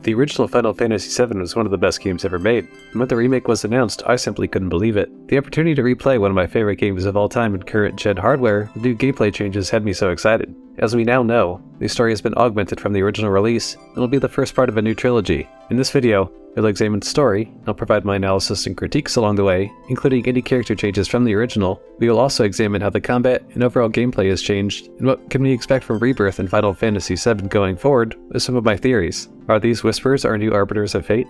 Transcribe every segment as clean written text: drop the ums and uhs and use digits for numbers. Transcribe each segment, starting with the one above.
The original Final Fantasy VII was one of the best games ever made, and when the remake was announced, I simply couldn't believe it. The opportunity to replay one of my favorite games of all time in current-gen hardware with new gameplay changes had me so excited. As we now know, the story has been augmented from the original release, and will be the first part of a new trilogy. In this video, I'll examine the story, and I'll provide my analysis and critiques along the way, including any character changes from the original. We will also examine how the combat and overall gameplay has changed, and what can we expect from Rebirth and Final Fantasy VII going forward with some of my theories. Are these whispers our new arbiters of fate?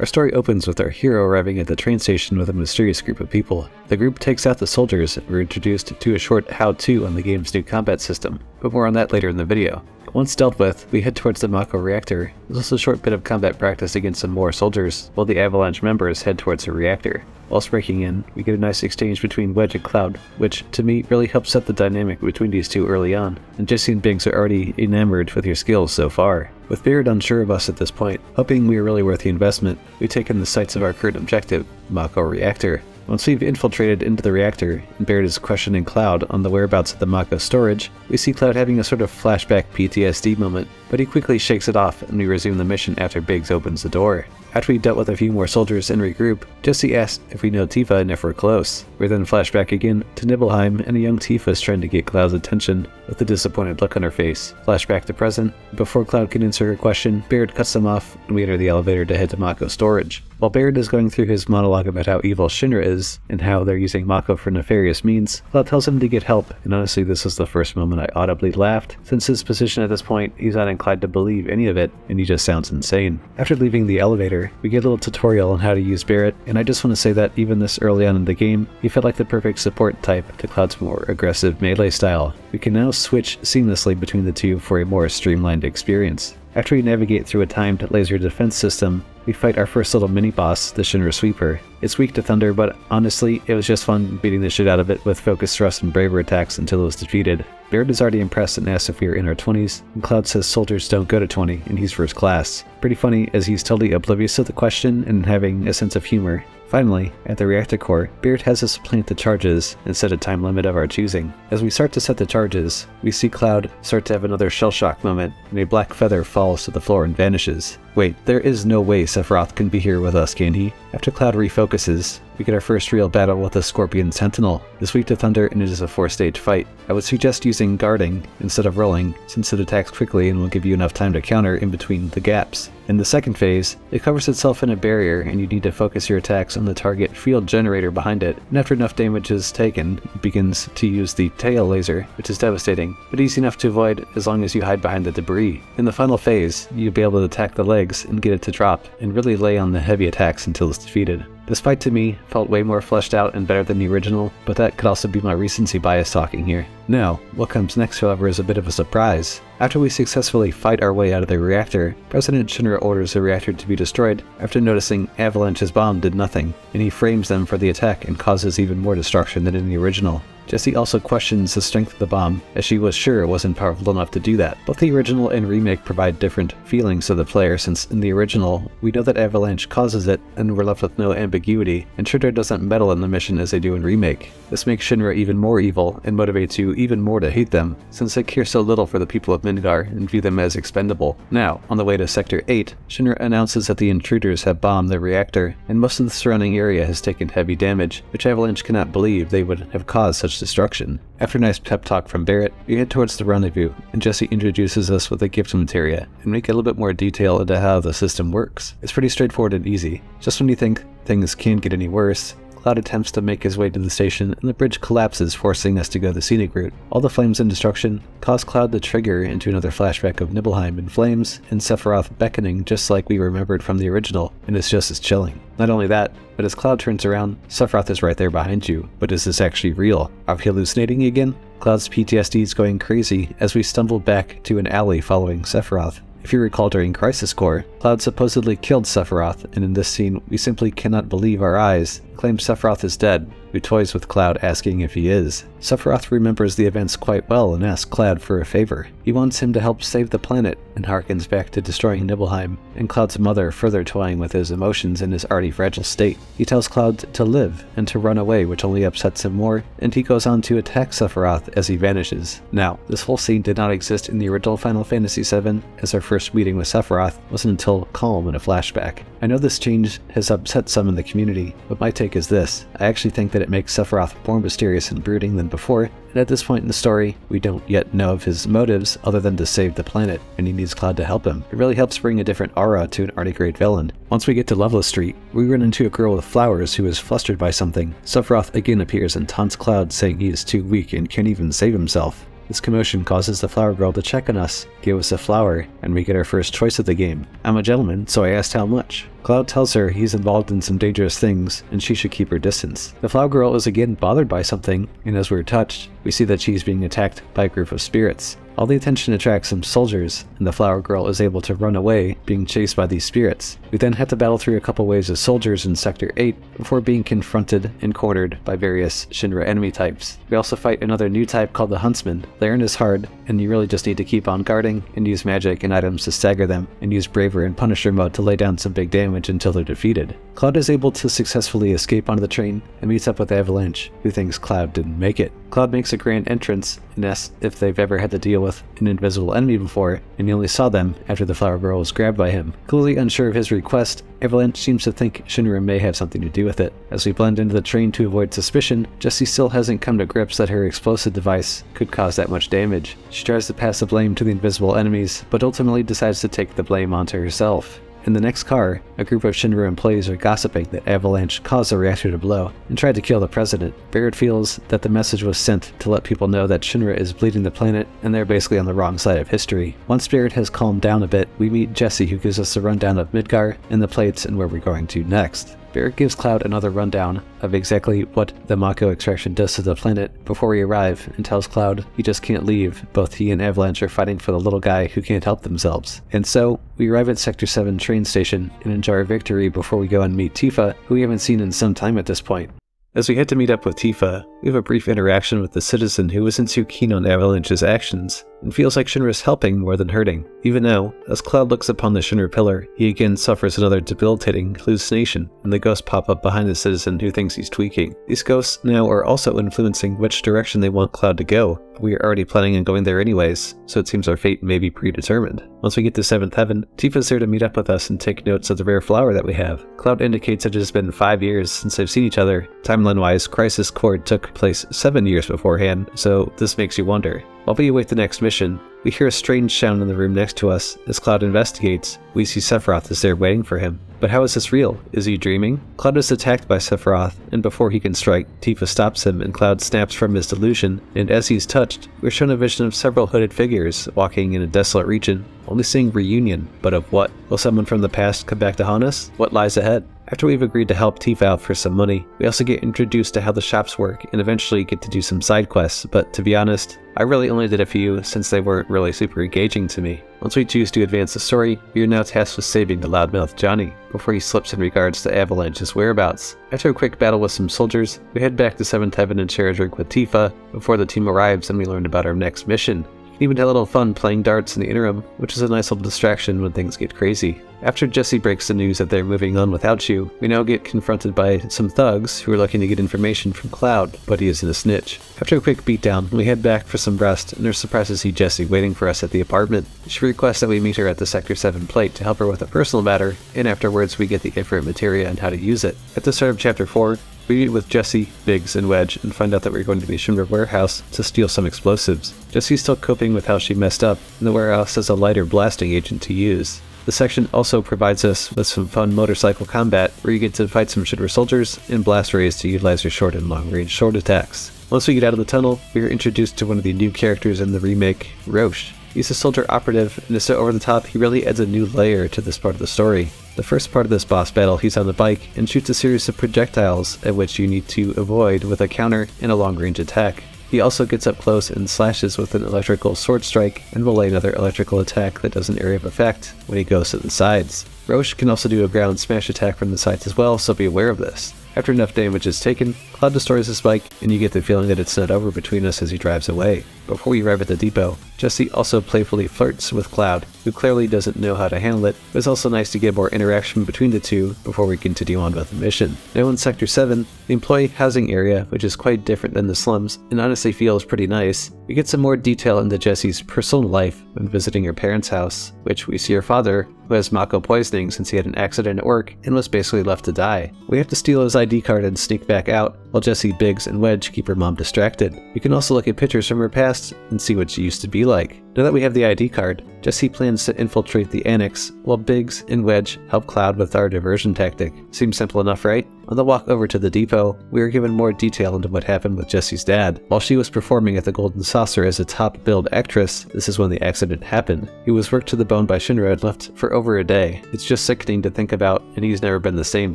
Our story opens with our hero arriving at the train station with a mysterious group of people. The group takes out the soldiers, and we're introduced to a short how-to on the game's new combat system, but more on that later in the video. Once dealt with, we head towards the Mako reactor. There's also a short bit of combat practice against some more soldiers, while the Avalanche members head towards the reactor. Whilst breaking in, we get a nice exchange between Wedge and Cloud, which, to me, really helps set the dynamic between these two early on, and Jessie and Biggs are already enamored with your skills so far. With Beard unsure of us at this point, hoping we are really worth the investment, we take in the sights of our current objective, Mako reactor. Once we've infiltrated into the reactor, and Baird is questioning Cloud on the whereabouts of the Mako storage, we see Cloud having a sort of flashback PTSD moment, but he quickly shakes it off and we resume the mission after Biggs opens the door. After we dealt with a few more soldiers and regroup, Jessie asks if we know Tifa and if we're close. We then flashback again to Nibelheim, and a young Tifa is trying to get Cloud's attention with a disappointed look on her face. Flashback to present. Before Cloud can answer her question, Baird cuts them off and we enter the elevator to head to Mako storage. While Baird is going through his monologue about how evil Shinra is and how they're using Mako for nefarious means, Cloud tells him to get help, and honestly this was the first moment I audibly laughed. Since his position at this point, he's not inclined to believe any of it, and he just sounds insane. After leaving the elevator, we get a little tutorial on how to use Barret, and I just want to say that even this early on in the game, he felt like the perfect support type to Cloud's more aggressive melee style. We can now switch seamlessly between the two for a more streamlined experience. After we navigate through a timed laser defense system, we fight our first little mini-boss, the Shinra Sweeper. It's weak to thunder, but honestly, it was just fun beating the shit out of it with focus thrust and braver attacks until it was defeated. Baird is already impressed and asks if we are in our 20s, and Cloud says soldiers don't go to 20 and he's first class. Pretty funny as he's totally oblivious to the question and having a sense of humor. Finally, at the reactor core, Baird has us plant the charges and set a time limit of our choosing. As we start to set the charges, we see Cloud start to have another shell shock moment, and a black feather falls to the floor and vanishes. Wait, there is no way Sephiroth can be here with us, can he? After Cloud refocuses, we get our first real battle with the Scorpion Sentinel. It's weak to thunder and it is a 4-stage fight. I would suggest using guarding instead of rolling, since it attacks quickly and will give you enough time to counter in between the gaps. In the second phase, it covers itself in a barrier and you need to focus your attacks on the target field generator behind it, and after enough damage is taken, it begins to use the tail laser, which is devastating, but easy enough to avoid as long as you hide behind the debris. In the final phase, you'll be able to attack the legs and get it to drop, and really lay on the heavy attacks until it's defeated. This fight to me felt way more fleshed out and better than the original, but that could also be my recency bias talking here. Now, what comes next however is a bit of a surprise. After we successfully fight our way out of the reactor, President Shinra orders the reactor to be destroyed after noticing Avalanche's bomb did nothing, and he frames them for the attack and causes even more destruction than in the original. Jessie also questions the strength of the bomb, as she was sure it wasn't powerful enough to do that. Both the original and remake provide different feelings to the player, since in the original, we know that Avalanche causes it, and we're left with no ambiguity, and Shinra doesn't meddle in the mission as they do in remake. This makes Shinra even more evil, and motivates you even more to hate them, since they care so little for the people of Midgar and view them as expendable. Now, on the way to Sector 8, Shinra announces that the intruders have bombed the reactor, and most of the surrounding area has taken heavy damage, which Avalanche cannot believe they would have caused such destruction. After a nice pep talk from Barret, we head towards the rendezvous, and Jessie introduces us with a gift materia, and we get a little bit more detail into how the system works. It's pretty straightforward and easy. Just when you think things can't get any worse, Cloud attempts to make his way to the station, and the bridge collapses, forcing us to go the scenic route. All the flames and destruction cause Cloud to trigger into another flashback of Nibelheim in flames, and Sephiroth beckoning just like we remembered from the original, and it's just as chilling. Not only that, but as Cloud turns around, Sephiroth is right there behind you. But is this actually real? Are we hallucinating again? Cloud's PTSD is going crazy as we stumble back to an alley following Sephiroth. If you recall, during Crisis Core, Cloud supposedly killed Sephiroth, and in this scene we simply cannot believe our eyes. claims Sephiroth is dead, who toys with Cloud asking if he is. Sephiroth remembers the events quite well and asks Cloud for a favor. He wants him to help save the planet and harkens back to destroying Nibelheim and Cloud's mother further toying with his emotions in his already fragile state. He tells Cloud to live and to run away, which only upsets him more, and he goes on to attack Sephiroth as he vanishes. Now, this whole scene did not exist in the original Final Fantasy VII, as our first meeting with Sephiroth wasn't until Calm in a flashback. I know this change has upset some in the community, but my take is this: I actually think that it makes Sephiroth more mysterious and brooding than before, and at this point in the story, we don't yet know of his motives other than to save the planet, and he needs Cloud to help him. It really helps bring a different aura to an already great villain. Once we get to Loveless Street, we run into a girl with flowers who is flustered by something. Sephiroth again appears and taunts Cloud, saying he is too weak and can't even save himself. This commotion causes the flower girl to check on us, give us a flower, and we get our first choice of the game. I'm a gentleman, so I asked how much. Cloud tells her he's involved in some dangerous things, and she should keep her distance. The flower girl is again bothered by something, and as we're touched, we see that she's being attacked by a group of spirits. All the attention attracts some soldiers, and the flower girl is able to run away, being chased by these spirits. We then have to battle through a couple waves of soldiers in Sector 8 before being confronted and cornered by various Shinra enemy types. We also fight another new type called the Huntsman. Therein is hard, and you really just need to keep on guarding and use magic and items to stagger them, and use Braver and Punisher mode to lay down some big damage until they're defeated. Cloud is able to successfully escape onto the train and meets up with Avalanche, who thinks Cloud didn't make it. Cloud makes a grand entrance and asks if they've ever had to deal with an invisible enemy before, and he only saw them after the flower girl was grabbed by him. Clearly unsure of his request, Avalanche seems to think Shinra may have something to do with it. As we blend into the train to avoid suspicion, Jessie still hasn't come to grips that her explosive device could cause that much damage. She tries to pass the blame to the invisible enemies, but ultimately decides to take the blame onto herself. In the next car, a group of Shinra employees are gossiping that Avalanche caused the reactor to blow and tried to kill the president. Barrett feels that the message was sent to let people know that Shinra is bleeding the planet and they're basically on the wrong side of history. Once Barrett has calmed down a bit, we meet Jessie, who gives us a rundown of Midgar and the plates and where we're going to next. Barrett gives Cloud another rundown of exactly what the Mako extraction does to the planet before we arrive, and tells Cloud he just can't leave. Both he and Avalanche are fighting for the little guy who can't help themselves. And so, we arrive at Sector 7 train station and enjoy our victory before we go and meet Tifa, who we haven't seen in some time at this point. As we head to meet up with Tifa, we have a brief interaction with the citizen who isn't too keen on Avalanche's actions, and feels like Shinra's helping more than hurting. Even now, as Cloud looks upon the Shinra pillar, he again suffers another debilitating hallucination, and the ghosts pop up behind the citizen who thinks he's tweaking. These ghosts now are also influencing which direction they want Cloud to go. We are already planning on going there anyways, so it seems our fate may be predetermined. Once we get to 7th Heaven, Tifa's there to meet up with us and take notes of the rare flower that we have. Cloud indicates that it has been 5 years since they've seen each other. Timeline-wise, Crisis Core took place 7 years beforehand, so this makes you wonder. While we await the next mission, we hear a strange sound in the room next to us. As Cloud investigates, we see Sephiroth is there waiting for him. But how is this real? Is he dreaming? Cloud is attacked by Sephiroth, and before he can strike, Tifa stops him and Cloud snaps from his delusion, and as he's touched, we're shown a vision of several hooded figures walking in a desolate region, only seeing reunion, but of what? Will someone from the past come back to haunt us? What lies ahead? After we've agreed to help Tifa out for some money, we also get introduced to how the shops work and eventually get to do some side quests, but to be honest, I really only did a few since they weren't really super engaging to me. Once we choose to advance the story, we are now tasked with saving the loudmouth Johnny, before he slips in regards to Avalanche's whereabouts. After a quick battle with some soldiers, we head back to 7th Heaven and share a drink with Tifa before the team arrives and we learn about our next mission. We even had a little fun playing darts in the interim, which is a nice little distraction when things get crazy. After Jessie breaks the news that they're moving on without you, we now get confronted by some thugs who are looking to get information from Cloud, but he isn't a snitch. After a quick beatdown, we head back for some rest and are surprised to see Jessie waiting for us at the apartment. She requests that we meet her at the Sector 7 plate to help her with a personal matter, and afterwards we get the Ifrit materia and how to use it. At the start of Chapter 4, we meet with Jessie, Biggs, and Wedge and find out that we're going to the Shinra warehouse to steal some explosives. Jessie's still coping with how she messed up, and the warehouse has a lighter blasting agent to use. The section also provides us with some fun motorcycle combat, where you get to fight some Shinra soldiers and blast rays to utilize your short and long-range sword attacks. Once we get out of the tunnel, we are introduced to one of the new characters in the remake, Roche. He's a soldier operative, and is so over the top he really adds a new layer to this part of the story. The first part of this boss battle, he's on the bike and shoots a series of projectiles at which you need to avoid with a counter and a long-range attack. He also gets up close and slashes with an electrical sword strike and will lay another electrical attack that does an area of effect when he goes to the sides. Roche can also do a ground smash attack from the sides as well, so be aware of this. After enough damage is taken, Cloud destroys his bike, and you get the feeling that it's not over between us as he drives away. Before we arrive at the depot, Jessie also playfully flirts with Cloud, who clearly doesn't know how to handle it, but it's also nice to get more interaction between the two before we continue on with the mission. Now in Sector 7, the employee housing area, which is quite different than the slums, and honestly feels pretty nice, we get some more detail into Jessie's personal life when visiting her parents' house, which we see her father, who has Mako poisoning since he had an accident at work and was basically left to die. We have to steal his ID card and sneak back out, while Jessie, Biggs, and Wedge keep her mom distracted. You can also look at pictures from her past and see what she used to be like. Now that we have the ID card, Jessie plans to infiltrate the annex, while Biggs and Wedge help Cloud with our diversion tactic. Seems simple enough, right? On the walk over to the depot, we are given more detail into what happened with Jessie's dad. While she was performing at the Golden Saucer as a top-billed actress, this is when the accident happened. He was worked to the bone by Shinra and left for over a day. It's just sickening to think about, and he's never been the same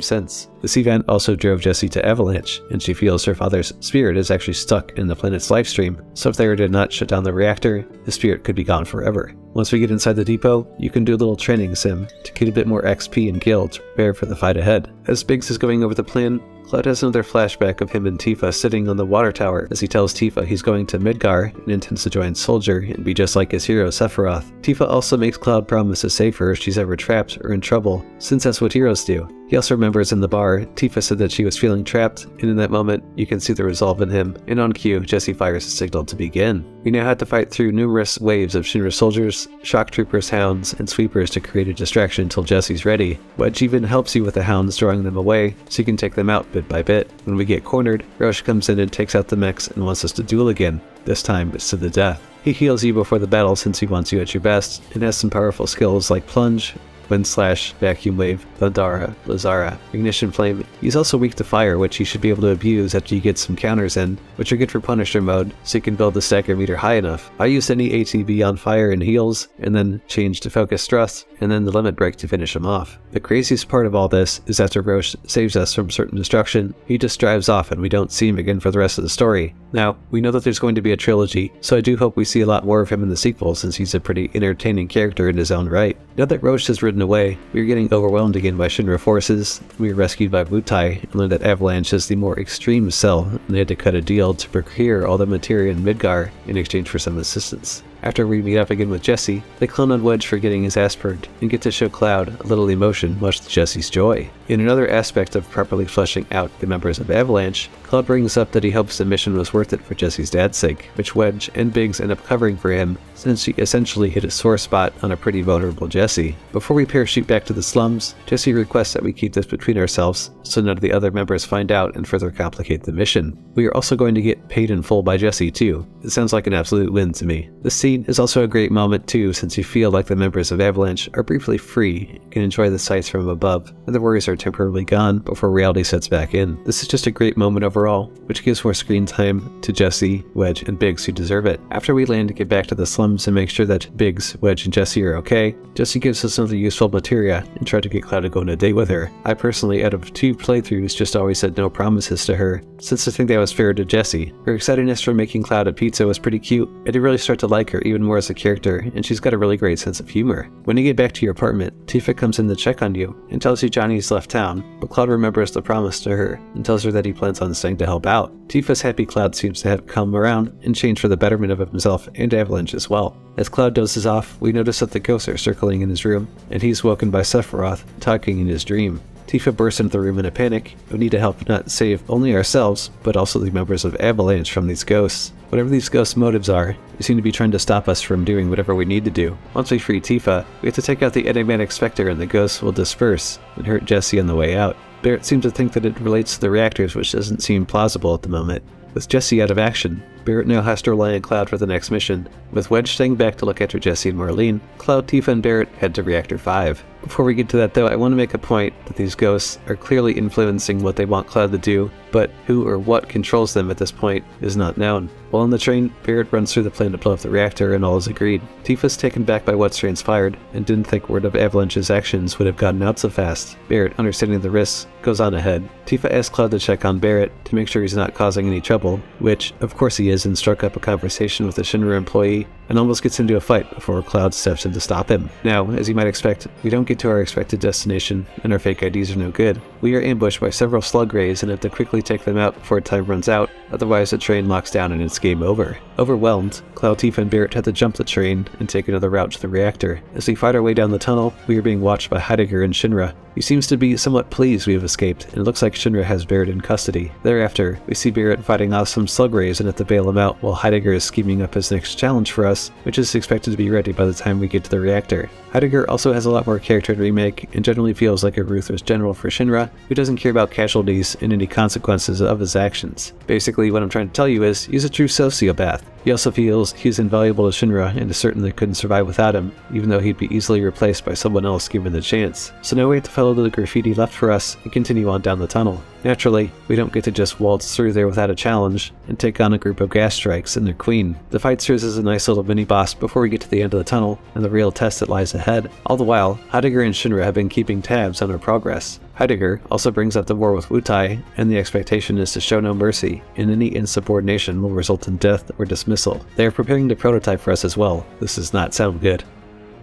since. This event also drove Jessie to Avalanche, and she feels her father's spirit is actually stuck in the planet's lifestream, so if they did not shut down the reactor, his spirit could be gone forever. Once we get inside the depot, you can do a little training sim to get a bit more XP and gil to prepare for the fight ahead. As Biggs is going over the plan, Cloud has another flashback of him and Tifa sitting on the water tower as he tells Tifa he's going to Midgar and intends to join Soldier and be just like his hero Sephiroth. Tifa also makes Cloud promise to save her if she's ever trapped or in trouble, since that's what heroes do. He also remembers in the bar, Tifa said that she was feeling trapped, and in that moment, you can see the resolve in him, and on cue, Jessie fires a signal to begin. We now have to fight through numerous waves of Shinra soldiers, shock troopers, hounds, and sweepers to create a distraction until Jessie's ready. Wedge even helps you with the hounds, drawing them away, so you can take them out bit by bit. When we get cornered, Roche comes in and takes out the mechs and wants us to duel again. This time, it's to the death. He heals you before the battle since he wants you at your best, and has some powerful skills like Plunge, Wind Slash, Vacuum Wave, Thundara, Lazara, Ignition Flame. He's also weak to fire, which he should be able to abuse after you get some counters in, which are good for Punisher mode, so you can build the stagger meter high enough. I used any ATB on fire and heals, and then change to Focus Thrust, and then the Limit Break to finish him off. The craziest part of all this is after Roche saves us from certain destruction, he just drives off and we don't see him again for the rest of the story. Now, we know that there's going to be a trilogy, so I do hope we see a lot more of him in the sequel since he's a pretty entertaining character in his own right. Now that Roche has ridden away, we are getting overwhelmed again by Shinra forces. We are rescued by Wutai and learn that Avalanche is the more extreme cell, and they had to cut a deal to procure all the materia in Midgar in exchange for some assistance. After we meet up again with Jessie, they clone on Wedge for getting his ass burned, and get to show Cloud a little emotion, much to Jessie's joy. In another aspect of properly fleshing out the members of Avalanche, Cloud brings up that he hopes the mission was worth it for Jessie's dad's sake, which Wedge and Biggs end up covering for him, since she essentially hit a sore spot on a pretty vulnerable Jessie. Before we parachute back to the slums, Jessie requests that we keep this between ourselves, so none of the other members find out and further complicate the mission. We are also going to get paid in full by Jessie too. It sounds like an absolute win to me. This scene is also a great moment too, since you feel like the members of Avalanche are briefly free and can enjoy the sights from above, and the worries are temporarily gone before reality sets back in. This is just a great moment overall, which gives more screen time to Jessie, Wedge, and Biggs who deserve it. After we land to get back to the slums and make sure that Biggs, Wedge, and Jessie are okay, Jessie gives us another useful materia and tried to get Cloud to go on a date with her. I personally, out of 2 playthroughs, just always said no promises to her, since I think that was fair to Jessie. Her excitedness for making Cloud a pizza was pretty cute. I did really start to like her even more as a character, and she's got a really great sense of humor. When you get back to your apartment, Tifa comes in to check on you and tells you Johnny's left town, but Cloud remembers the promise to her and tells her that he plans on staying to help out. Tifa's happy Cloud seems to have come around and changed for the betterment of himself and Avalanche as well. As Cloud dozes off, we notice that the ghosts are circling in his room, and he's woken by Sephiroth talking in his dream. Tifa bursts into the room in a panic. We need to help not save only ourselves, but also the members of Avalanche from these ghosts. Whatever these ghosts' motives are, they seem to be trying to stop us from doing whatever we need to do. Once we free Tifa, we have to take out the enigmatic specter and the ghosts will disperse and hurt Jessie on the way out. Barrett seems to think that it relates to the reactors, which doesn't seem plausible at the moment. With Jessie out of action, Barrett now has to rely on Cloud for the next mission. With Wedge staying back to look after Jessie and Marlene, Cloud, Tifa, and Barrett head to Reactor 5. Before we get to that though, I want to make a point that these ghosts are clearly influencing what they want Cloud to do, but who or what controls them at this point is not known. While on the train, Barrett runs through the plan to blow up the reactor and all is agreed. Tifa's taken back by what's transpired and didn't think word of Avalanche's actions would have gotten out so fast. Barrett, understanding the risks, goes on ahead. Tifa asks Cloud to check on Barrett to make sure he's not causing any trouble, which, of course he is and struck up a conversation with a Shinra employee and almost gets into a fight before Cloud steps in to stop him. Now, as you might expect, we don't get to our expected destination and our fake IDs are no good. We are ambushed by several slug rays and have to quickly take them out before time runs out, otherwise the train locks down and it's game over. Overwhelmed, Cloud, Tifa, and Barret had to jump the train and take another route to the reactor. As we fight our way down the tunnel, we are being watched by Heidegger and Shinra. He seems to be somewhat pleased we have escaped, and it looks like Shinra has Barret in custody. Thereafter, we see Barret fighting off some slug rays and have to bail him out while Heidegger is scheming up his next challenge for us, which is expected to be ready by the time we get to the reactor. Heidegger also has a lot more character in Remake and generally feels like a ruthless general for Shinra who doesn't care about casualties and any consequences of his actions. Basically, what I'm trying to tell you is, he's a true sociopath. He also feels he's invaluable to Shinra and is certain they couldn't survive without him, even though he'd be easily replaced by someone else given the chance. So now we have to follow the graffiti left for us and continue on down the tunnel. Naturally, we don't get to just waltz through there without a challenge and take on a group of gas strikes and their queen. The fight serves as a nice little mini-boss before we get to the end of the tunnel and the real test that lies ahead. All the while, Heidegger and Shinra have been keeping tabs on our progress. Heidegger also brings up the war with Wutai, and the expectation is to show no mercy, and any insubordination will result in death or dismissal. They are preparing the prototype for us as well. This does not sound good.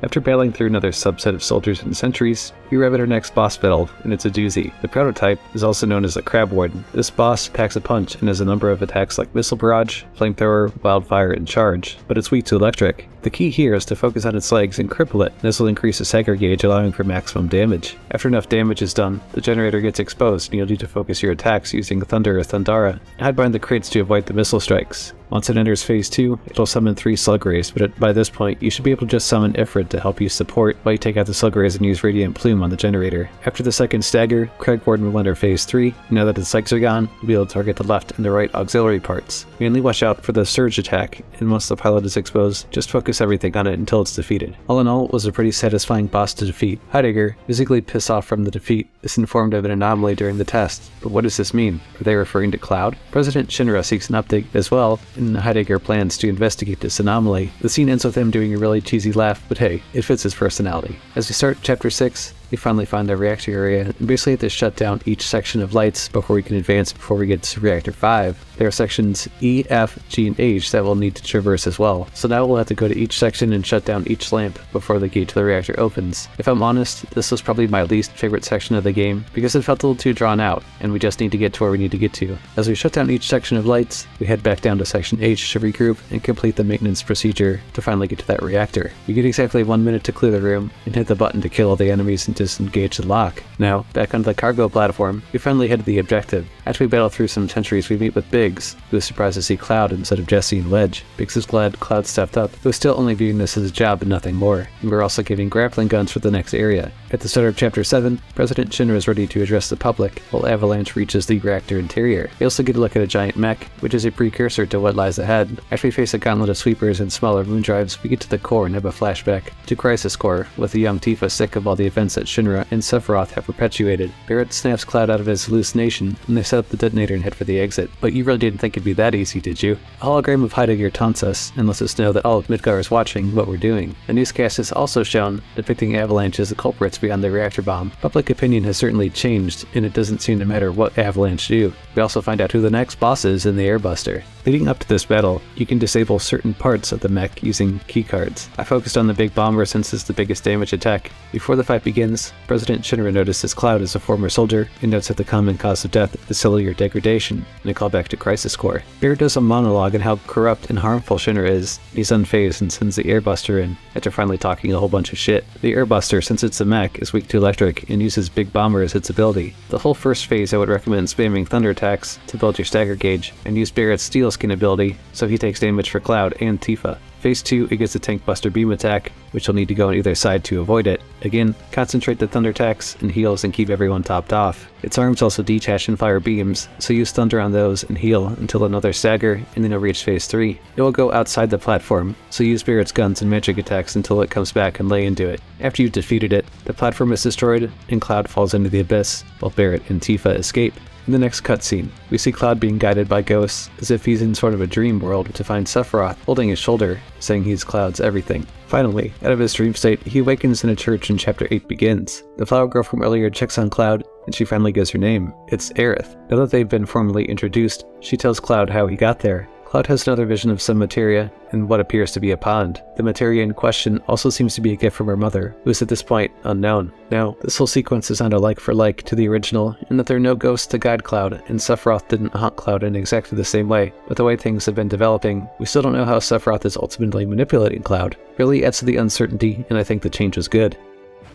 After battling through another subset of soldiers and sentries, we arrive at our next boss battle, and it's a doozy. The prototype is also known as the Crab Warden. This boss packs a punch and has a number of attacks like Missile Barrage, Flamethrower, Wildfire, and Charge, but it's weak to electric. The key here is to focus on its legs and cripple it. This will increase the stagger gauge, allowing for maximum damage. After enough damage is done, the generator gets exposed and you'll need to focus your attacks using Thunder or Thundara, and hide behind the crates to avoid the missile strikes. Once it enters Phase 2, it'll summon 3 slug rays, but by this point, you should be able to just summon Ifrit to help you support while you take out the slug rays and use Radiant Plume on the generator. After the second stagger, Crag Warden will enter Phase 3. Now that the psychs are gone, you'll be able to target the left and the right auxiliary parts. Mainly watch out for the surge attack, and once the pilot is exposed, just focus everything on it until it's defeated. All in all, it was a pretty satisfying boss to defeat. Heidegger, physically pissed off from the defeat, is informed of an anomaly during the test. But what does this mean? Are they referring to Cloud? President Shinra seeks an update as well, and Heidegger plans to investigate this anomaly. The scene ends with him doing a really cheesy laugh, but hey, it fits his personality. As we start Chapter 6, we finally find the reactor area and basically have to shut down each section of lights before we can advance before we get to Reactor 5. There are sections E, F, G, and H that we'll need to traverse as well. So now we'll have to go to each section and shut down each lamp before the gate to the reactor opens. If I'm honest, this was probably my least favorite section of the game because it felt a little too drawn out and we just need to get to where we need to get to. As we shut down each section of lights, we head back down to Section H to regroup and complete the maintenance procedure to finally get to that reactor. You get exactly 1 minute to clear the room and hit the button to kill all the enemies and disengage the lock. Now, back onto the cargo platform, we finally head to the objective. After we battle through some sentries, we meet with Biggs, who is surprised to see Cloud instead of Jesse and Wedge. Biggs is glad Cloud stepped up, though still only viewing this as a job and nothing more. And we're also giving grappling guns for the next area. At the start of Chapter 7, President Shinra is ready to address the public, while Avalanche reaches the reactor interior. We also get a look at a giant mech, which is a precursor to what lies ahead. After we face a gauntlet of sweepers and smaller moon drives, we get to the core and have a flashback to Crisis Core, with the young Tifa sick of all the events that Shinra and Sephiroth have perpetuated. Barret snaps Cloud out of his hallucination, and they set up the detonator and head for the exit. But you really didn't think it'd be that easy, did you? A hologram of Heidegger taunts us and lets us know that all of Midgar is watching what we're doing. A newscast is also shown, depicting Avalanche as the culprits beyond the reactor bomb. Public opinion has certainly changed, and it doesn't seem to matter what Avalanche do. We also find out who the next boss is in the Airbuster. Leading up to this battle, you can disable certain parts of the mech using keycards. I focused on the big bomber since it's the biggest damage attack. Before the fight begins, President Shinra notices Cloud is a former soldier and notes that the common cause of death is cellular degradation, and a callback to Crisis Core. Barret does a monologue on how corrupt and harmful Shinra is. He's unfazed and sends the Airbuster in, after finally talking a whole bunch of shit. The Airbuster, since it's a mech, is weak to electric and uses Big Bomber as its ability. The whole first phase I would recommend spamming Thunder attacks to build your stagger gauge, and use Barret's Steel Skin ability so he takes damage for Cloud and Tifa. Phase 2, it gets a Tank Buster Beam attack, which you'll need to go on either side to avoid it. Again, concentrate the Thunder attacks and heals and keep everyone topped off. Its arms also detach and fire beams, so use Thunder on those and heal until another stagger, and then you'll reach Phase 3. It will go outside the platform, so use Barret's guns and magic attacks until it comes back and lay into it. After you've defeated it, the platform is destroyed and Cloud falls into the abyss, while Barret and Tifa escape. In the next cutscene, we see Cloud being guided by ghosts, as if he's in sort of a dream world, to find Sephiroth holding his shoulder, saying he's Cloud's everything. Finally, out of his dream state, he awakens in a church and Chapter 8 begins. The flower girl from earlier checks on Cloud, and she finally gives her name. It's Aerith. Now that they've been formally introduced, she tells Cloud how he got there. Cloud has another vision of some materia in what appears to be a pond. The materia in question also seems to be a gift from her mother, who is at this point unknown. Now, this whole sequence is not a like for like to the original, in that there are no ghosts to guide Cloud, and Sephiroth didn't haunt Cloud in exactly the same way, but the way things have been developing, we still don't know how Sephiroth is ultimately manipulating Cloud. Really adds to the uncertainty, and I think the change is good.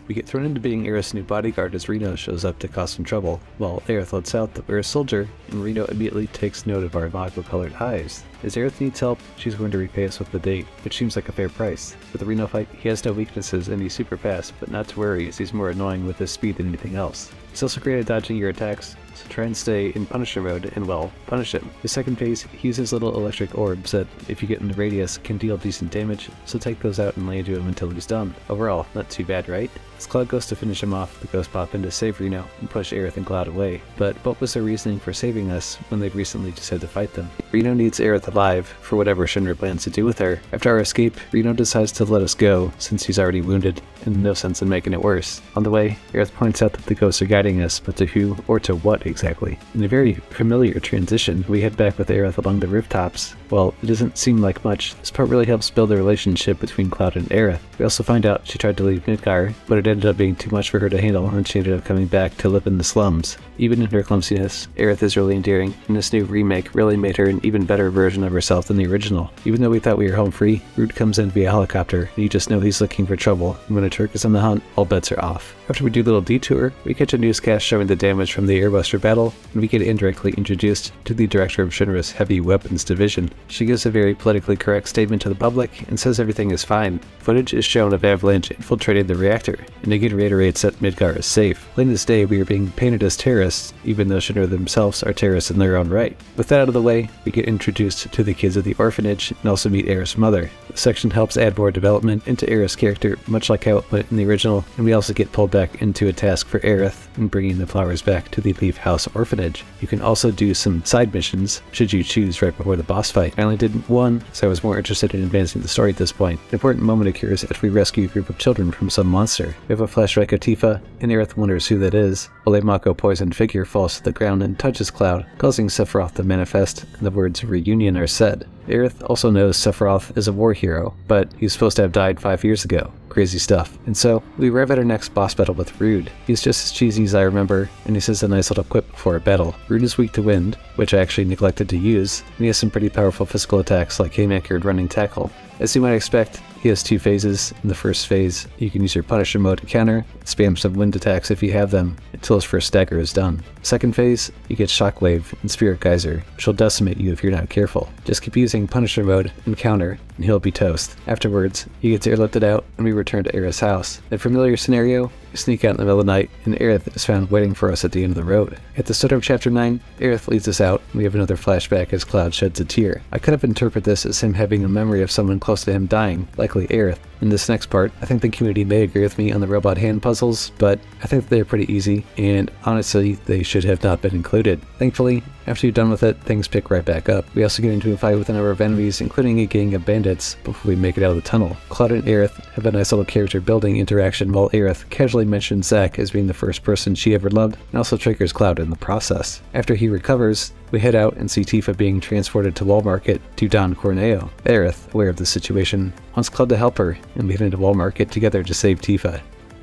We get thrown into being Aerith's new bodyguard as Reno shows up to cause some trouble, while Aerith lets out that we're a soldier, and Reno immediately takes note of our nautical-colored eyes. As Aerith needs help, she's going to repay us with the date, which seems like a fair price. For the Reno fight, he has no weaknesses and he's super fast, but not to worry as he's more annoying with his speed than anything else. He's also great at dodging your attacks, so try and stay in Punisher mode and, well, punish him. His second phase, he uses little electric orbs that, if you get in the radius, can deal decent damage, so take those out and lay into him until he's done. Overall, not too bad, right? As Cloud goes to finish him off, the ghosts pop in to save Reno and push Aerith and Cloud away. But what was their reasoning for saving us when they've recently just had to fight them? Reno needs Aerith alive for whatever Shinra plans to do with her. After our escape, Reno decides to let us go since he's already wounded, and no sense in making it worse. On the way, Aerith points out that the ghosts are guiding us, but to who or to what exactly? In a very familiar transition, we head back with Aerith along the rooftops. While it doesn't seem like much, this part really helps build the relationship between Cloud and Aerith. We also find out she tried to leave Midgar, but it ended up being too much for her to handle, and she ended up coming back to live in the slums. Even in her clumsiness, Aerith is really endearing, and this new remake really made her an even better version of herself than the original. Even though we thought we were home free, Rude comes in via helicopter, and you just know he's looking for trouble, and when a Turk is on the hunt, all bets are off. After we do a little detour, we catch a newscast showing the damage from the Airbuster battle, and we get indirectly introduced to the director of Shinra's Heavy Weapons Division. She gives a very politically correct statement to the public, and says everything is fine. Footage is shown of Avalanche infiltrating the reactor, and again reiterates that Midgar is safe. Late in this day, we are being painted as terrorists, even though Shinra themselves are terrorists in their own right. With that out of the way, we get introduced to the kids of the orphanage, and also meet Aerith's mother. This section helps add more development into Aerith's character, much like how it went in the original, and we also get pulled back into a task for Aerith in bringing the flowers back to the Leaf House Orphanage. You can also do some side missions, should you choose, right before the boss fight. I only did one, so I was more interested in advancing the story at this point. An important moment occurs after we rescue a group of children from some monster. We have a flashback of Tifa, and Aerith wonders who that is, while a Mako poisoned figure falls to the ground and touches Cloud, causing Sephiroth to manifest, and the words reunion are said. Aerith also knows Sephiroth is a war hero, but he's supposed to have died 5 years ago. Crazy stuff. And so, we arrive at our next boss battle with Rude. He's just as cheesy as I remember, and he says a nice little quip before a battle. Rude is weak to wind, which I actually neglected to use, and he has some pretty powerful physical attacks like Haymaker and Running Tackle. As you might expect, he has two phases. In the first phase, you can use your Punisher mode to counter, spam some wind attacks if you have them, until his first stagger is done. Second phase, you get Shockwave and Spirit Geyser, which will decimate you if you're not careful. Just keep using Punisher mode and counter, and he'll be toast. Afterwards, he gets airlifted out, and we return to Aerith's house. In a familiar scenario, we sneak out in the middle of the night, and Aerith is found waiting for us at the end of the road. At the start of Chapter 9, Aerith leads us out, and we have another flashback as Cloud sheds a tear. I could have interpreted this as him having a memory of someone close to him dying, likely Aerith. In this next part, I think the community may agree with me on the robot hand puzzles, but I think they're pretty easy, and honestly, they should have not been included. Thankfully, after you're done with it, things pick right back up. We also get into a fight with a number of enemies, including a gang of bandits, before we make it out of the tunnel. Cloud and Aerith have a nice little character building interaction, while Aerith casually mentions Zack as being the first person she ever loved, and also triggers Cloud in the process. After he recovers, we head out and see Tifa being transported to Wall Market to Don Corneo. Aerith, aware of the situation, wants Cloud to help her, and we head into Wall Market together to save Tifa.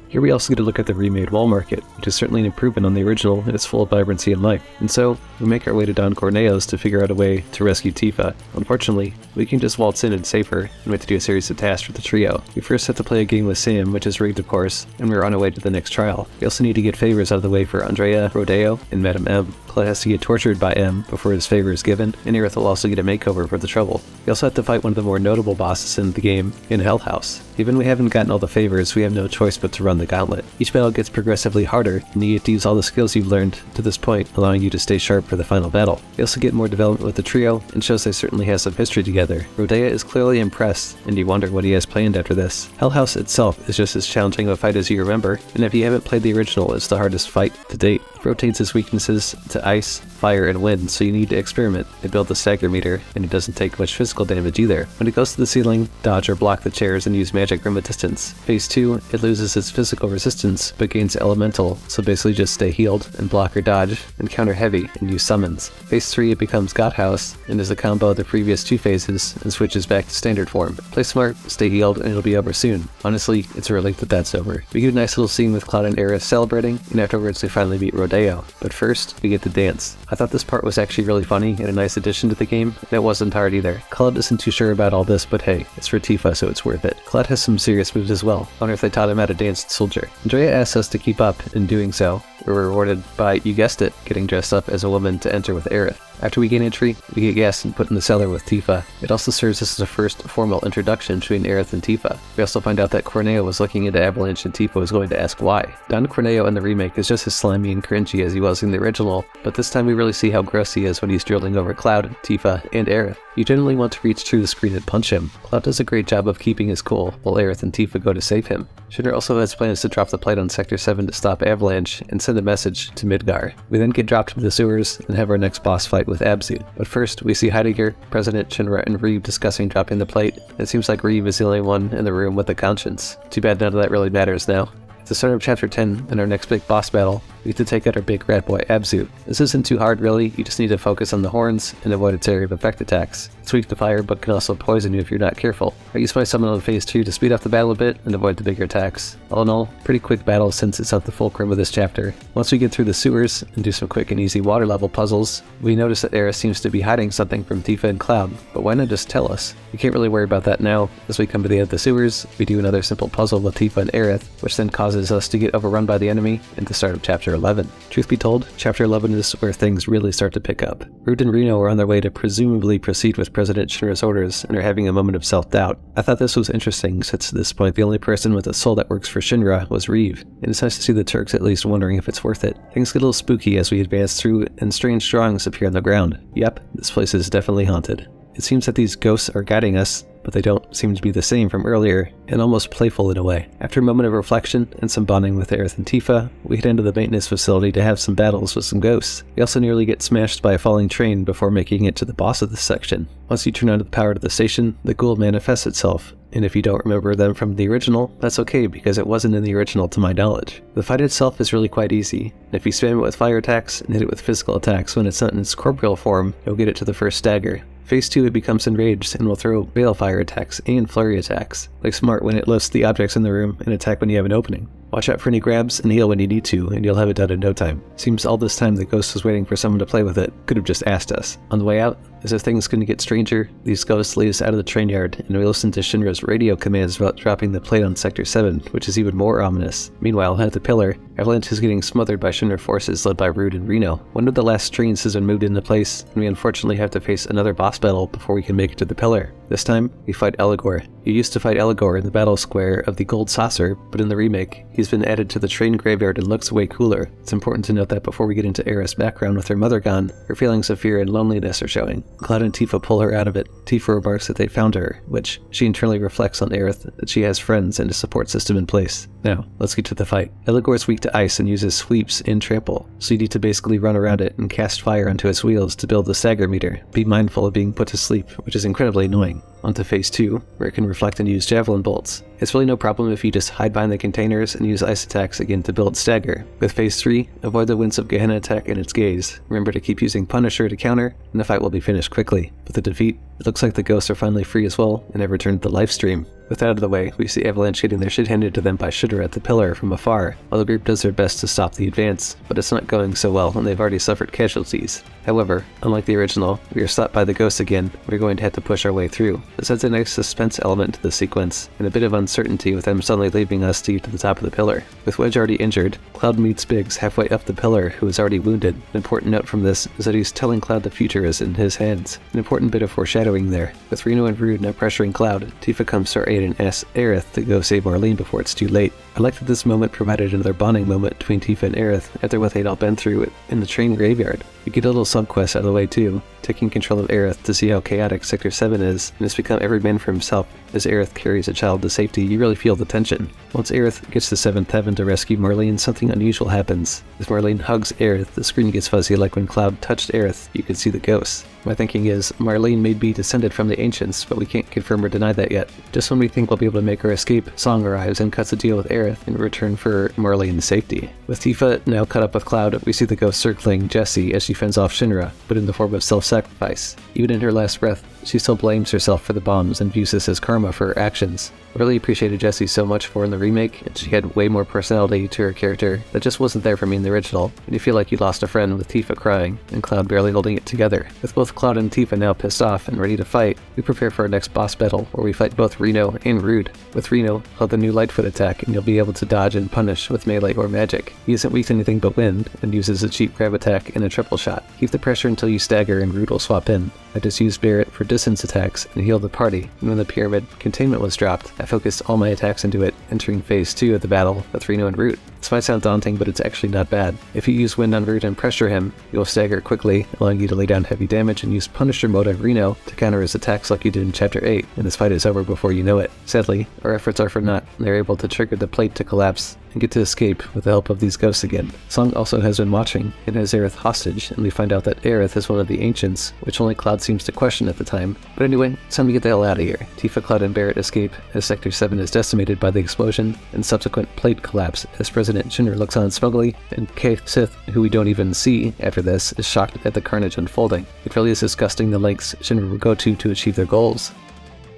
Here we also get a look at the remade Wall Market, which is certainly an improvement on the original, and it's full of vibrancy and life. And so, we make our way to Don Corneo's to figure out a way to rescue Tifa. Unfortunately, we can just waltz in and save her, and we have to do a series of tasks for the trio. We first have to play a game with Sam, which is rigged of course, and we're on our way to the next trial. We also need to get favors out of the way for Andrea, Rodeo, and Madame M. Cloud has to get tortured by M before his favor is given, and Aerith will also get a makeover for the trouble. We also have to fight one of the more notable bosses in the game, in Hell House. Even we haven't gotten all the favors, we have no choice but to run the gauntlet. Each battle gets progressively harder, and you get to use all the skills you've learned to this point, allowing you to stay sharp for the final battle. We also get more development with the trio, and shows they certainly have some history together. Rodea is clearly impressed, and you wonder what he has planned after this. Hell House itself is just as challenging of a fight as you remember, and if you haven't played the original, it's the hardest fight to date. It rotates his weaknesses to ice, fire and wind, so you need to experiment and build the stagger meter, and it doesn't take much physical damage either. When it goes to the ceiling, dodge or block the chairs and use magic from a distance. Phase 2, it loses its physical resistance, but gains elemental, so basically just stay healed and block or dodge, and counter heavy and use summons. Phase 3, it becomes God House, and is a combo of the previous 2 phases, and switches back to standard form. Play smart, stay healed, and it'll be over soon. Honestly, it's a relief that that's over. We get a nice little scene with Cloud and Aerith celebrating, and afterwards they finally meet Rodeo. But first, we get the dance. I thought this part was actually really funny and a nice addition to the game, and it wasn't hard either. Cloud isn't too sure about all this, but hey, it's for Tifa, so it's worth it. Cloud has some serious moves as well. I wonder if they taught him how to dance soldier. Andrea asks us to keep up, in doing so, we're rewarded by, you guessed it, getting dressed up as a woman to enter with Aerith. After we gain entry, we get gassed and put in the cellar with Tifa. It also serves as a first formal introduction between Aerith and Tifa. We also find out that Corneo was looking into Avalanche and Tifa was going to ask why. Don Corneo in the remake is just as slimy and cringy as he was in the original, but this time we really see how gross he is when he's drilling over Cloud, Tifa, and Aerith. You generally want to reach through the screen and punch him. Cloud does a great job of keeping his cool, while Aerith and Tifa go to save him. Shinra also has plans to drop the plate on Sector 7 to stop Avalanche and send a message to Midgar. We then get dropped into the sewers and have our next boss fight with Abzu. But first, we see Heidegger, President, Shinra, and Reeve discussing dropping the plate. It seems like Reeve is the only one in the room with a conscience. Too bad none of that really matters now. At the start of Chapter 10, and our next big boss battle, we get to take out our big rat boy Abzu. This isn't too hard really, you just need to focus on the horns and avoid its area of effect attacks. It's weak to fire, but can also poison you if you're not careful. I use my summon on Phase 2 to speed up the battle a bit and avoid the bigger attacks. All in all, pretty quick battle since it's at the fulcrum of this chapter. Once we get through the sewers and do some quick and easy water level puzzles, we notice that Aerith seems to be hiding something from Tifa and Cloud, but why not just tell us? We can't really worry about that now. As we come to the end of the sewers, we do another simple puzzle with Tifa and Aerith, which then causes us to get overrun by the enemy and the start of Chapter 11. Truth be told, Chapter 11 is where things really start to pick up. Rude and Reno are on their way to presumably proceed with President Shinra's orders and are having a moment of self-doubt. I thought this was interesting since at this point the only person with a soul that works for Shinra was Reeve, and it's nice to see the Turks at least wondering if it's worth it. Things get a little spooky as we advance through and strange drawings appear on the ground. Yep, this place is definitely haunted. It seems that these ghosts are guiding us, but they don't seem to be the same from earlier, and almost playful in a way. After a moment of reflection and some bonding with Aerith and Tifa, we head into the maintenance facility to have some battles with some ghosts. We also nearly get smashed by a falling train before making it to the boss of this section. Once you turn on the power to the station, the Ghoul manifests itself, and if you don't remember them from the original, that's okay because it wasn't in the original to my knowledge. The fight itself is really quite easy, and if you spam it with fire attacks and hit it with physical attacks when it's not in its corporeal form, you'll get it to the first stagger. Phase 2, it becomes enraged and will throw balefire attacks and flurry attacks, like Smart when it lifts the objects in the room and attack when you have an opening. Watch out for any grabs and heal when you need to, and you'll have it done in no time. Seems all this time the ghost was waiting for someone to play with it, could have just asked us. On the way out, as if things couldn't get stranger, these ghosts lead us out of the train yard, and we listen to Shinra's radio commands about dropping the plate on Sector 7, which is even more ominous. Meanwhile, at the pillar, Avalanche is getting smothered by Shinra forces led by Rude and Reno. One of the last trains has been moved into place, and we unfortunately have to face another boss battle before we can make it to the pillar. This time, we fight Eligor. You used to fight Eligor in the battle square of the Gold Saucer, but in the remake, he's been added to the train graveyard and looks way cooler. It's important to note that before we get into Aerith's background with her mother gone, her feelings of fear and loneliness are showing. Cloud and Tifa pull her out of it. Tifa remarks that they found her, which she internally reflects on Aerith that she has friends and a support system in place. Now, let's get to the fight. Eligor is weak to ice and uses sweeps and trample, so you need to basically run around it and cast fire onto its wheels to build the stagger meter. Be mindful of being put to sleep, which is incredibly annoying. Onto Phase 2, where it can reflect and use javelin bolts. It's really no problem if you just hide behind the containers and use ice attacks again to build stagger. With Phase 3, avoid the winds of Gehenna attack and its gaze. Remember to keep using Punisher to counter, and the fight will be finished quickly. With the defeat, it looks like the ghosts are finally free as well, and have returned to the live stream. With that out of the way, we see Avalanche getting their shit handed to them by Shinra at the pillar from afar, while the group does their best to stop the advance, but it's not going so well and they've already suffered casualties. However, unlike the original, we are stopped by the ghosts again, we're going to have to push our way through. This adds a nice suspense element to the sequence, and a bit of uncertainty with them suddenly leaving us to get to the top of the pillar. With Wedge already injured, Cloud meets Biggs halfway up the pillar who is already wounded. An important note from this is that he's telling Cloud the future is in his hands. An important bit of foreshadowing there. With Reno and Rude now pressuring Cloud, Tifa comes to our aid and asks Aerith to go save Marlene before it's too late. I like that this moment provided another bonding moment between Tifa and Aerith after what they'd all been through in the train graveyard. We get a little subquest out of the way too. taking control of Aerith to see how chaotic Sector 7 is, and has become every man for himself. As Aerith carries a child to safety, you really feel the tension. Once Aerith gets to 7th Heaven to rescue Marlene, something unusual happens. As Marlene hugs Aerith, the screen gets fuzzy like when Cloud touched Aerith, you could see the ghosts. My thinking is, Marlene may be descended from the Ancients, but we can't confirm or deny that yet. Just when we think we'll be able to make her escape, Song arrives and cuts a deal with Aerith in return for Marlene's safety. With Tifa now caught up with Cloud, we see the ghost circling Jessie as she fends off Shinra, but in the form of self-sacrifice. Even in her last breath, she still blames herself for the bombs and views this as karma for her actions. I really appreciated Jessie so much for in the remake, and she had way more personality to her character that just wasn't there for me in the original, and you feel like you lost a friend with Tifa crying, and Cloud barely holding it together. With both Cloud and Tifa now pissed off and ready to fight, we prepare for our next boss battle, where we fight both Reno and Rude. With Reno, hold the new Lightfoot attack, and you'll be able to dodge and punish with melee or magic. He isn't weak to anything but wind, and uses a cheap grab attack and a triple shot. Keep the pressure until you stagger and Rude will swap in. I just used Barret for distance attacks and healed the party, and when the pyramid containment was dropped, I focused all my attacks into it, entering phase 2 of the battle with Reno and Root. This might sound daunting, but it's actually not bad. If you use Wind on Root and pressure him, you'll stagger quickly, allowing you to lay down heavy damage, and use Punisher mode on Reno to counter his attacks like you did in Chapter 8, and this fight is over before you know it. Sadly, our efforts are for naught, and they're able to trigger the plate to collapse and get to escape with the help of these ghosts again. Song also has been watching and has Aerith hostage, and we find out that Aerith is one of the Ancients, which only Cloud seems to question at the time. But anyway, it's time to get the hell out of here. Tifa, Cloud, and Barret escape as Sector 7 is decimated by the explosion and subsequent plate collapse as President Shinra looks on smugly, and Kay Sith, who we don't even see after this, is shocked at the carnage unfolding. It really is disgusting the lengths Shinra will go to achieve their goals.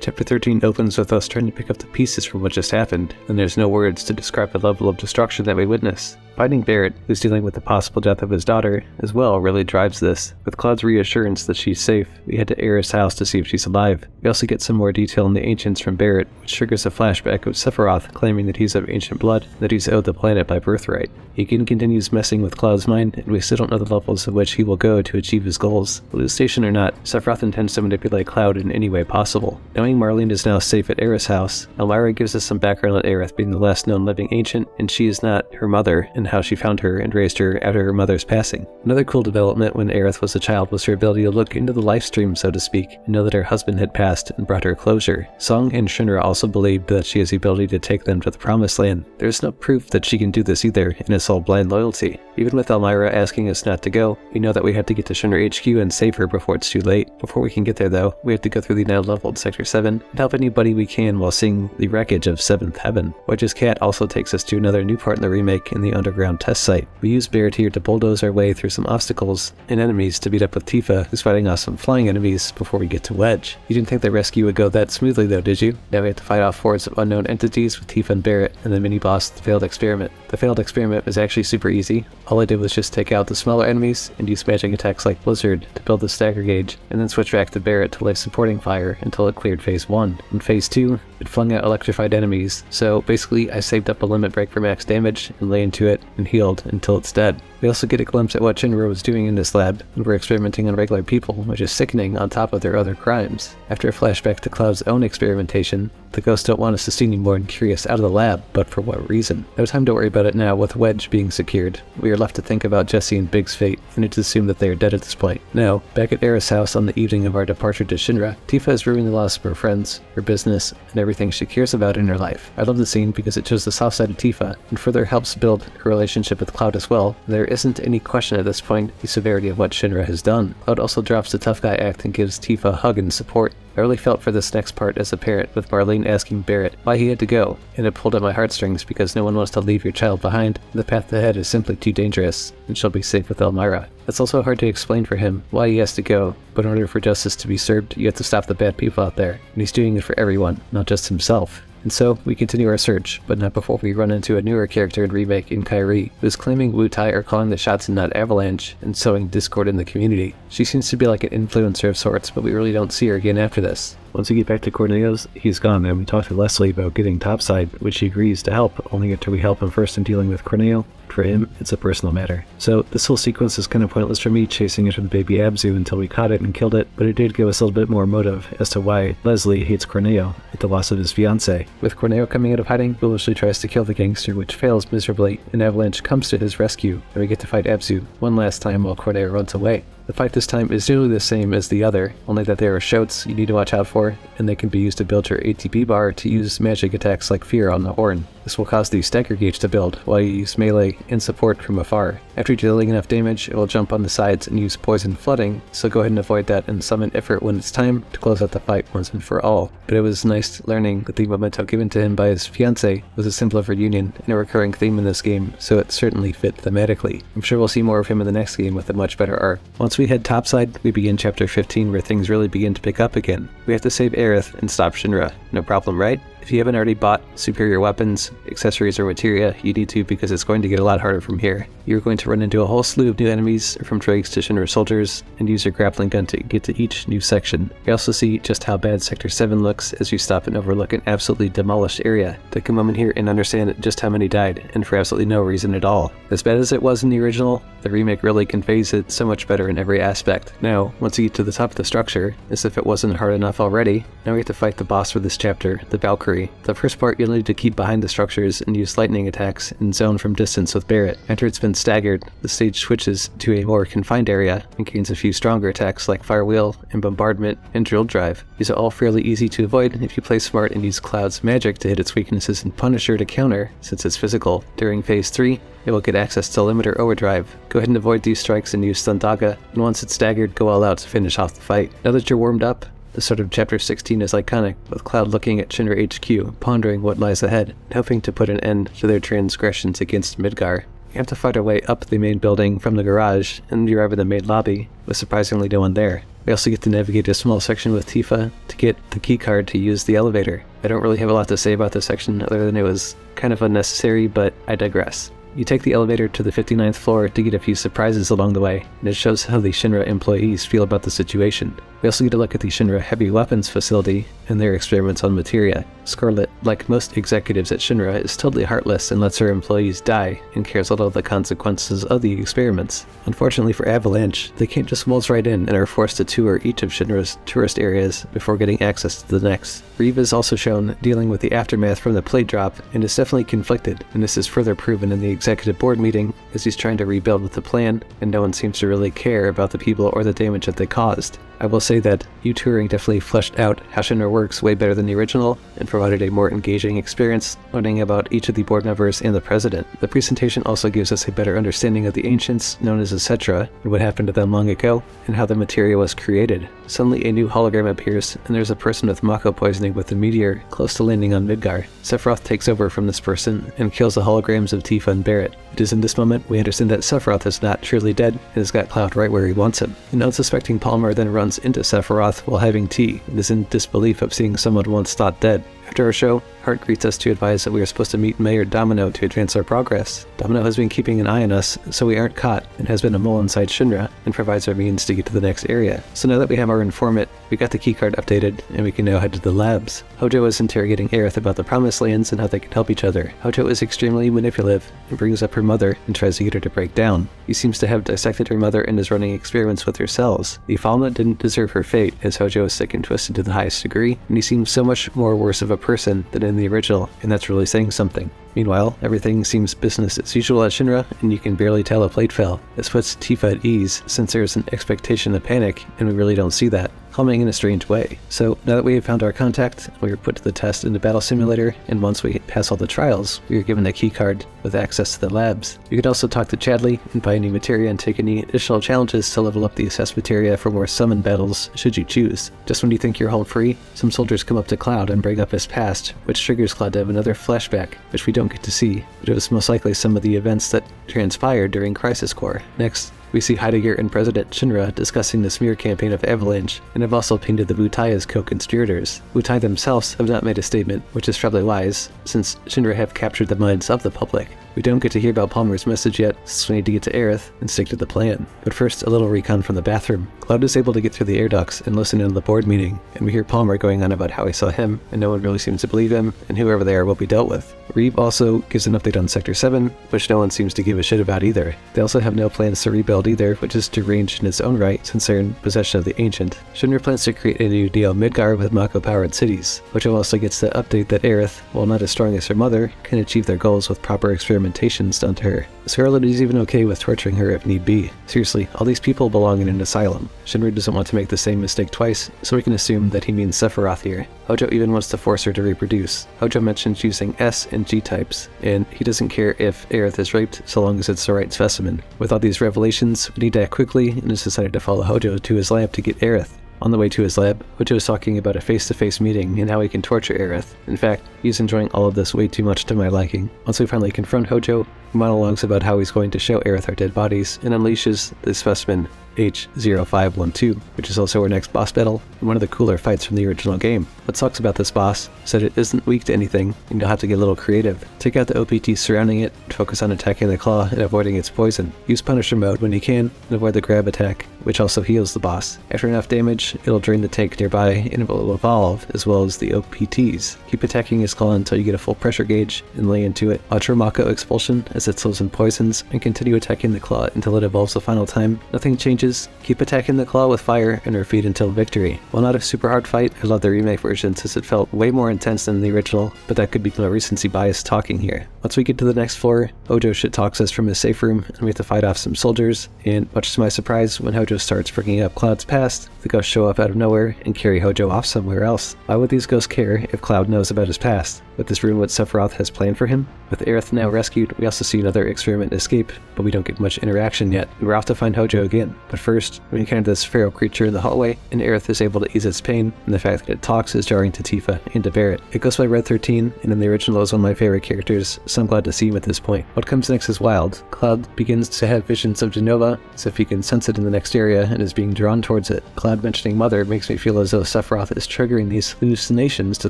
Chapter 13 opens with us trying to pick up the pieces from what just happened, and there's no words to describe the level of destruction that we witness. Finding Barret, who's dealing with the possible death of his daughter, as well really drives this. With Cloud's reassurance that she's safe, we head to Aerith's house to see if she's alive. We also get some more detail on the Ancients from Barret, which triggers a flashback of Sephiroth claiming that he's of ancient blood, and that he's owed the planet by birthright. He again continues messing with Cloud's mind, and we still don't know the levels at which he will go to achieve his goals. Lose station or not, Sephiroth intends to manipulate Cloud in any way possible. Knowing Marlene is now safe at Aerith's house, Elmira gives us some background on Aerith being the last known living ancient, and she is not her mother, and how she found her and raised her after her mother's passing. Another cool development when Aerith was a child was her ability to look into the life stream, so to speak, and know that her husband had passed and brought her closure. Song and Shinra also believed that she has the ability to take them to the Promised Land. There's no proof that she can do this either, and it's all blind loyalty. Even with Elmira asking us not to go, we know that we have to get to Shinra HQ and save her before it's too late. Before we can get there though, we have to go through the now leveled Sector 7 and help anybody we can while seeing the wreckage of 7th Heaven. Wedge's cat also takes us to another new part in the remake in the underground test site. We use Barret here to bulldoze our way through some obstacles and enemies to beat up with Tifa, who's fighting off some flying enemies before we get to Wedge. You didn't think the rescue would go that smoothly though, did you? Now we have to fight off hordes of unknown entities with Tifa and Barret, and the mini-boss, the failed experiment. The failed experiment was actually super easy. All I did was just take out the smaller enemies and use magic attacks like Blizzard to build the stagger gauge, and then switch back to Barret to lay supporting fire until it cleared phase 1. In phase 2, it flung out electrified enemies, so basically I saved up a limit break for max damage and lay into it and healed until it's dead. We also get a glimpse at what Shinra was doing in this lab, and we're experimenting on regular people, which is sickening on top of their other crimes. After a flashback to Cloud's own experimentation, the ghosts don't want us to see anymore and curious out of the lab, but for what reason? No time to worry about it now with Wedge being secured. We are left to think about Jessie and Big's fate, and it's assumed that they are dead at this point. Now, back at Aerith's house on the evening of our departure to Shinra, Tifa is ruining the loss of her friends, her business, and everything she cares about in her life. I love the scene because it shows the soft side of Tifa, and further helps build her relationship with Cloud as well. There isn't any question at this point the severity of what Shinra has done. Cloud also drops the tough guy act and gives Tifa a hug and support. I really felt for this next part as a parent, with Marlene asking Barret why he had to go, and it pulled at my heartstrings because no one wants to leave your child behind. The path ahead is simply too dangerous, and she'll be safe with Elmira. It's also hard to explain for him why he has to go, but in order for justice to be served, you have to stop the bad people out there, and he's doing it for everyone, not just himself. And so, we continue our search, but not before we run into a newer character in Remake in Kairi, who is claiming Wu Tai are calling the shots and not Avalanche, and sowing discord in the community. She seems to be like an influencer of sorts, but we really don't see her again after this. Once we get back to Corneo's, he's gone, and we talk to Leslie about getting topside, which he agrees to help, only after we help him first in dealing with Corneo. For him, it's a personal matter. So this whole sequence is kind of pointless for me chasing after the baby Abzu until we caught it and killed it, but it did give us a little bit more motive as to why Leslie hates Corneo at the loss of his fiancée. With Corneo coming out of hiding, foolishly tries to kill the gangster, which fails miserably, and Avalanche comes to his rescue, and we get to fight Abzu one last time while Corneo runs away. The fight this time is nearly the same as the other, only that there are shouts you need to watch out for, and they can be used to build your ATB bar to use magic attacks like Fear on the Horn. This will cause the stagger gauge to build while you use melee and support from afar. After dealing enough damage, it will jump on the sides and use poison flooding, so go ahead and avoid that and summon Ifrit when it's time to close out the fight once and for all. But it was nice learning that the memento given to him by his fiancée was a symbol of reunion and a recurring theme in this game, so it certainly fit thematically. I'm sure we'll see more of him in the next game with a much better arc. Once we head topside, we begin chapter 15 where things really begin to pick up again. We have to save Aerith and stop Shinra. No problem, right? If you haven't already bought superior weapons, accessories, or materia, you need to because it's going to get a lot harder from here. You're going to run into a whole slew of new enemies, from Drakes to Shinra soldiers, and use your grappling gun to get to each new section. You also see just how bad Sector 7 looks as you stop and overlook an absolutely demolished area. Take a moment here and understand just how many died, and for absolutely no reason at all. As bad as it was in the original, the remake really conveys it so much better in every aspect. Now, once you get to the top of the structure, as if it wasn't hard enough already, now we have to fight the boss for this chapter, the Valkyrie. The first part you'll need to keep behind the structures and use lightning attacks and zone from distance with Barret. After it's been staggered, the stage switches to a more confined area and gains a few stronger attacks like Fire Wheel and Bombardment and Drill Drive. These are all fairly easy to avoid if you play smart and use Cloud's magic to hit its weaknesses and Punisher to counter, since it's physical. During Phase 3, it will get access to Limiter Overdrive. Go ahead and avoid these strikes and use Thundaga, and once it's staggered, go all out to finish off the fight. Now that you're warmed up, the start of Chapter 16 is iconic, with Cloud looking at Shinra HQ, pondering what lies ahead, and hoping to put an end to their transgressions against Midgar. You have to fight our way up the main building from the garage, and you arrive at the main lobby, with surprisingly no one there. We also get to navigate a small section with Tifa to get the keycard to use the elevator. I don't really have a lot to say about this section other than it was kind of unnecessary, but I digress. You take the elevator to the 59th floor to get a few surprises along the way, and it shows how the Shinra employees feel about the situation. We also get a look at the Shinra heavy weapons facility and their experiments on materia. Scarlet, like most executives at Shinra, is totally heartless and lets her employees die and cares little of the consequences of the experiments. Unfortunately for Avalanche, they can't just waltz right in and are forced to tour each of Shinra's tourist areas before getting access to the next. Reeve is also shown dealing with the aftermath from the plate drop and is definitely conflicted, and this is further proven in the executive board meeting as he's trying to rebuild with the plan, and no one seems to really care about the people or the damage that they caused. I will say that U-Touring definitely fleshed out how Shinra works way better than the original, and provided a more engaging experience learning about each of the board members and the president. The presentation also gives us a better understanding of the ancients, known as Etc., and what happened to them long ago, and how the materia was created. Suddenly a new hologram appears, and there's a person with Mako poisoning with a meteor close to landing on Midgar. Sephiroth takes over from this person, and kills the holograms of Tifa and Barret. It is in this moment we understand that Sephiroth is not truly dead, and has got Cloud right where he wants him. An unsuspecting Palmer then runs into Sephiroth while having tea, and is in disbelief of seeing someone once thought dead. After our show, Hart greets us to advise that we are supposed to meet Mayor Domino to advance our progress. Domino has been keeping an eye on us, so we aren't caught, and has been a mole inside Shinra, and provides our means to get to the next area. So now that we have our informant, we got the keycard updated, and we can now head to the labs. Hojo is interrogating Aerith about the Promised Lands and how they can help each other. Hojo is extremely manipulative, and brings up her mother, and tries to get her to break down. He seems to have dissected her mother and is running experiments with her cells. The Falna didn't deserve her fate, as Hojo is sick and twisted to the highest degree, and he seems so much more worse of a person than in the original, and that's really saying something. Meanwhile, everything seems business as usual at Shinra, and you can barely tell a plate fell. This puts Tifa at ease, since there is an expectation of panic, and we really don't see that, calming in a strange way. So, now that we have found our contact, we are put to the test in the battle simulator, and once we pass all the trials, we are given the keycard with access to the labs. You can also talk to Chadley, and buy any materia and take any additional challenges to level up the assessed materia for more summon battles, should you choose. Just when you think you're home free, some soldiers come up to Cloud and bring up his past, which triggers Cloud to have another flashback, which we don't get to see, but it was most likely some of the events that transpired during Crisis Core. Next, we see Heidegger and President Shinra discussing the smear campaign of Avalanche, and have also painted the Wutai as co-conspirators. Wutai themselves have not made a statement, which is probably wise, since Shinra have captured the minds of the public. We don't get to hear about Palmer's message yet, so we need to get to Aerith and stick to the plan. But first, a little recon from the bathroom. Cloud is able to get through the air ducts and listen in on the board meeting, and we hear Palmer going on about how he saw him, and no one really seems to believe him, and whoever they are will be dealt with. Reeve also gives an update on Sector 7, which no one seems to give a shit about either. They also have no plans to rebuild either, which is deranged in its own right since they're in possession of the Ancient. Shinra plans to create a new Neo Midgar with Mako-powered cities, which also gets the update that Aerith, while not as strong as her mother, can achieve their goals with proper experimentation experimentations done to her. Scarlet is even okay with torturing her if need be. Seriously, all these people belong in an asylum. Shinra doesn't want to make the same mistake twice, so we can assume that he means Sephiroth here. Hojo even wants to force her to reproduce. Hojo mentions using S and G types, and he doesn't care if Aerith is raped so long as it's the right specimen. With all these revelations, we need to act quickly and has decided to follow Hojo to his lab to get Aerith. On the way to his lab, Hojo is talking about a face-to-face meeting and how he can torture Aerith. In fact, he's enjoying all of this way too much to my liking. Once we finally confront Hojo, he monologues about how he's going to show Aerith our dead bodies and unleashes the specimen H0512, which is also our next boss battle, and one of the cooler fights from the original game. What sucks about this boss is that it isn't weak to anything, and you'll have to get a little creative. Take out the OPT surrounding it, and focus on attacking the claw and avoiding its poison. Use Punisher mode when you can, and avoid the grab attack, which also heals the boss. After enough damage, it'll drain the tank nearby, and it will evolve, as well as the OPTs. Keep attacking his claw until you get a full pressure gauge, and lay into it. Watch her Mako expulsion as it slows in poisons, and continue attacking the claw until it evolves the final time. Nothing changes. Keep attacking the claw with fire and repeat until victory. While not a super hard fight, I love the remake version since it felt way more intense than the original, but that could be a recency bias talking here. Once we get to the next floor, Hojo shit talks us from his safe room, and we have to fight off some soldiers, and much to my surprise, when Hojo starts bringing up Cloud's past, the ghosts show up out of nowhere and carry Hojo off somewhere else. Why would these ghosts care if Cloud knows about his past? Would this ruin what Sephiroth has planned for him? With Aerith now rescued, we also see another experiment escape, but we don't get much interaction yet, and we're off to find Hojo again. But first, we encounter this feral creature in the hallway, and Aerith is able to ease its pain, and the fact that it talks is jarring to Tifa and to Barret. It goes by Red 13, and in the original is one of my favorite characters, so I'm glad to see him at this point. What comes next is wild. Cloud begins to have visions of Jenova, as if he can sense it in the next area and is being drawn towards it. Cloud mentioning Mother makes me feel as though Sephiroth is triggering these hallucinations to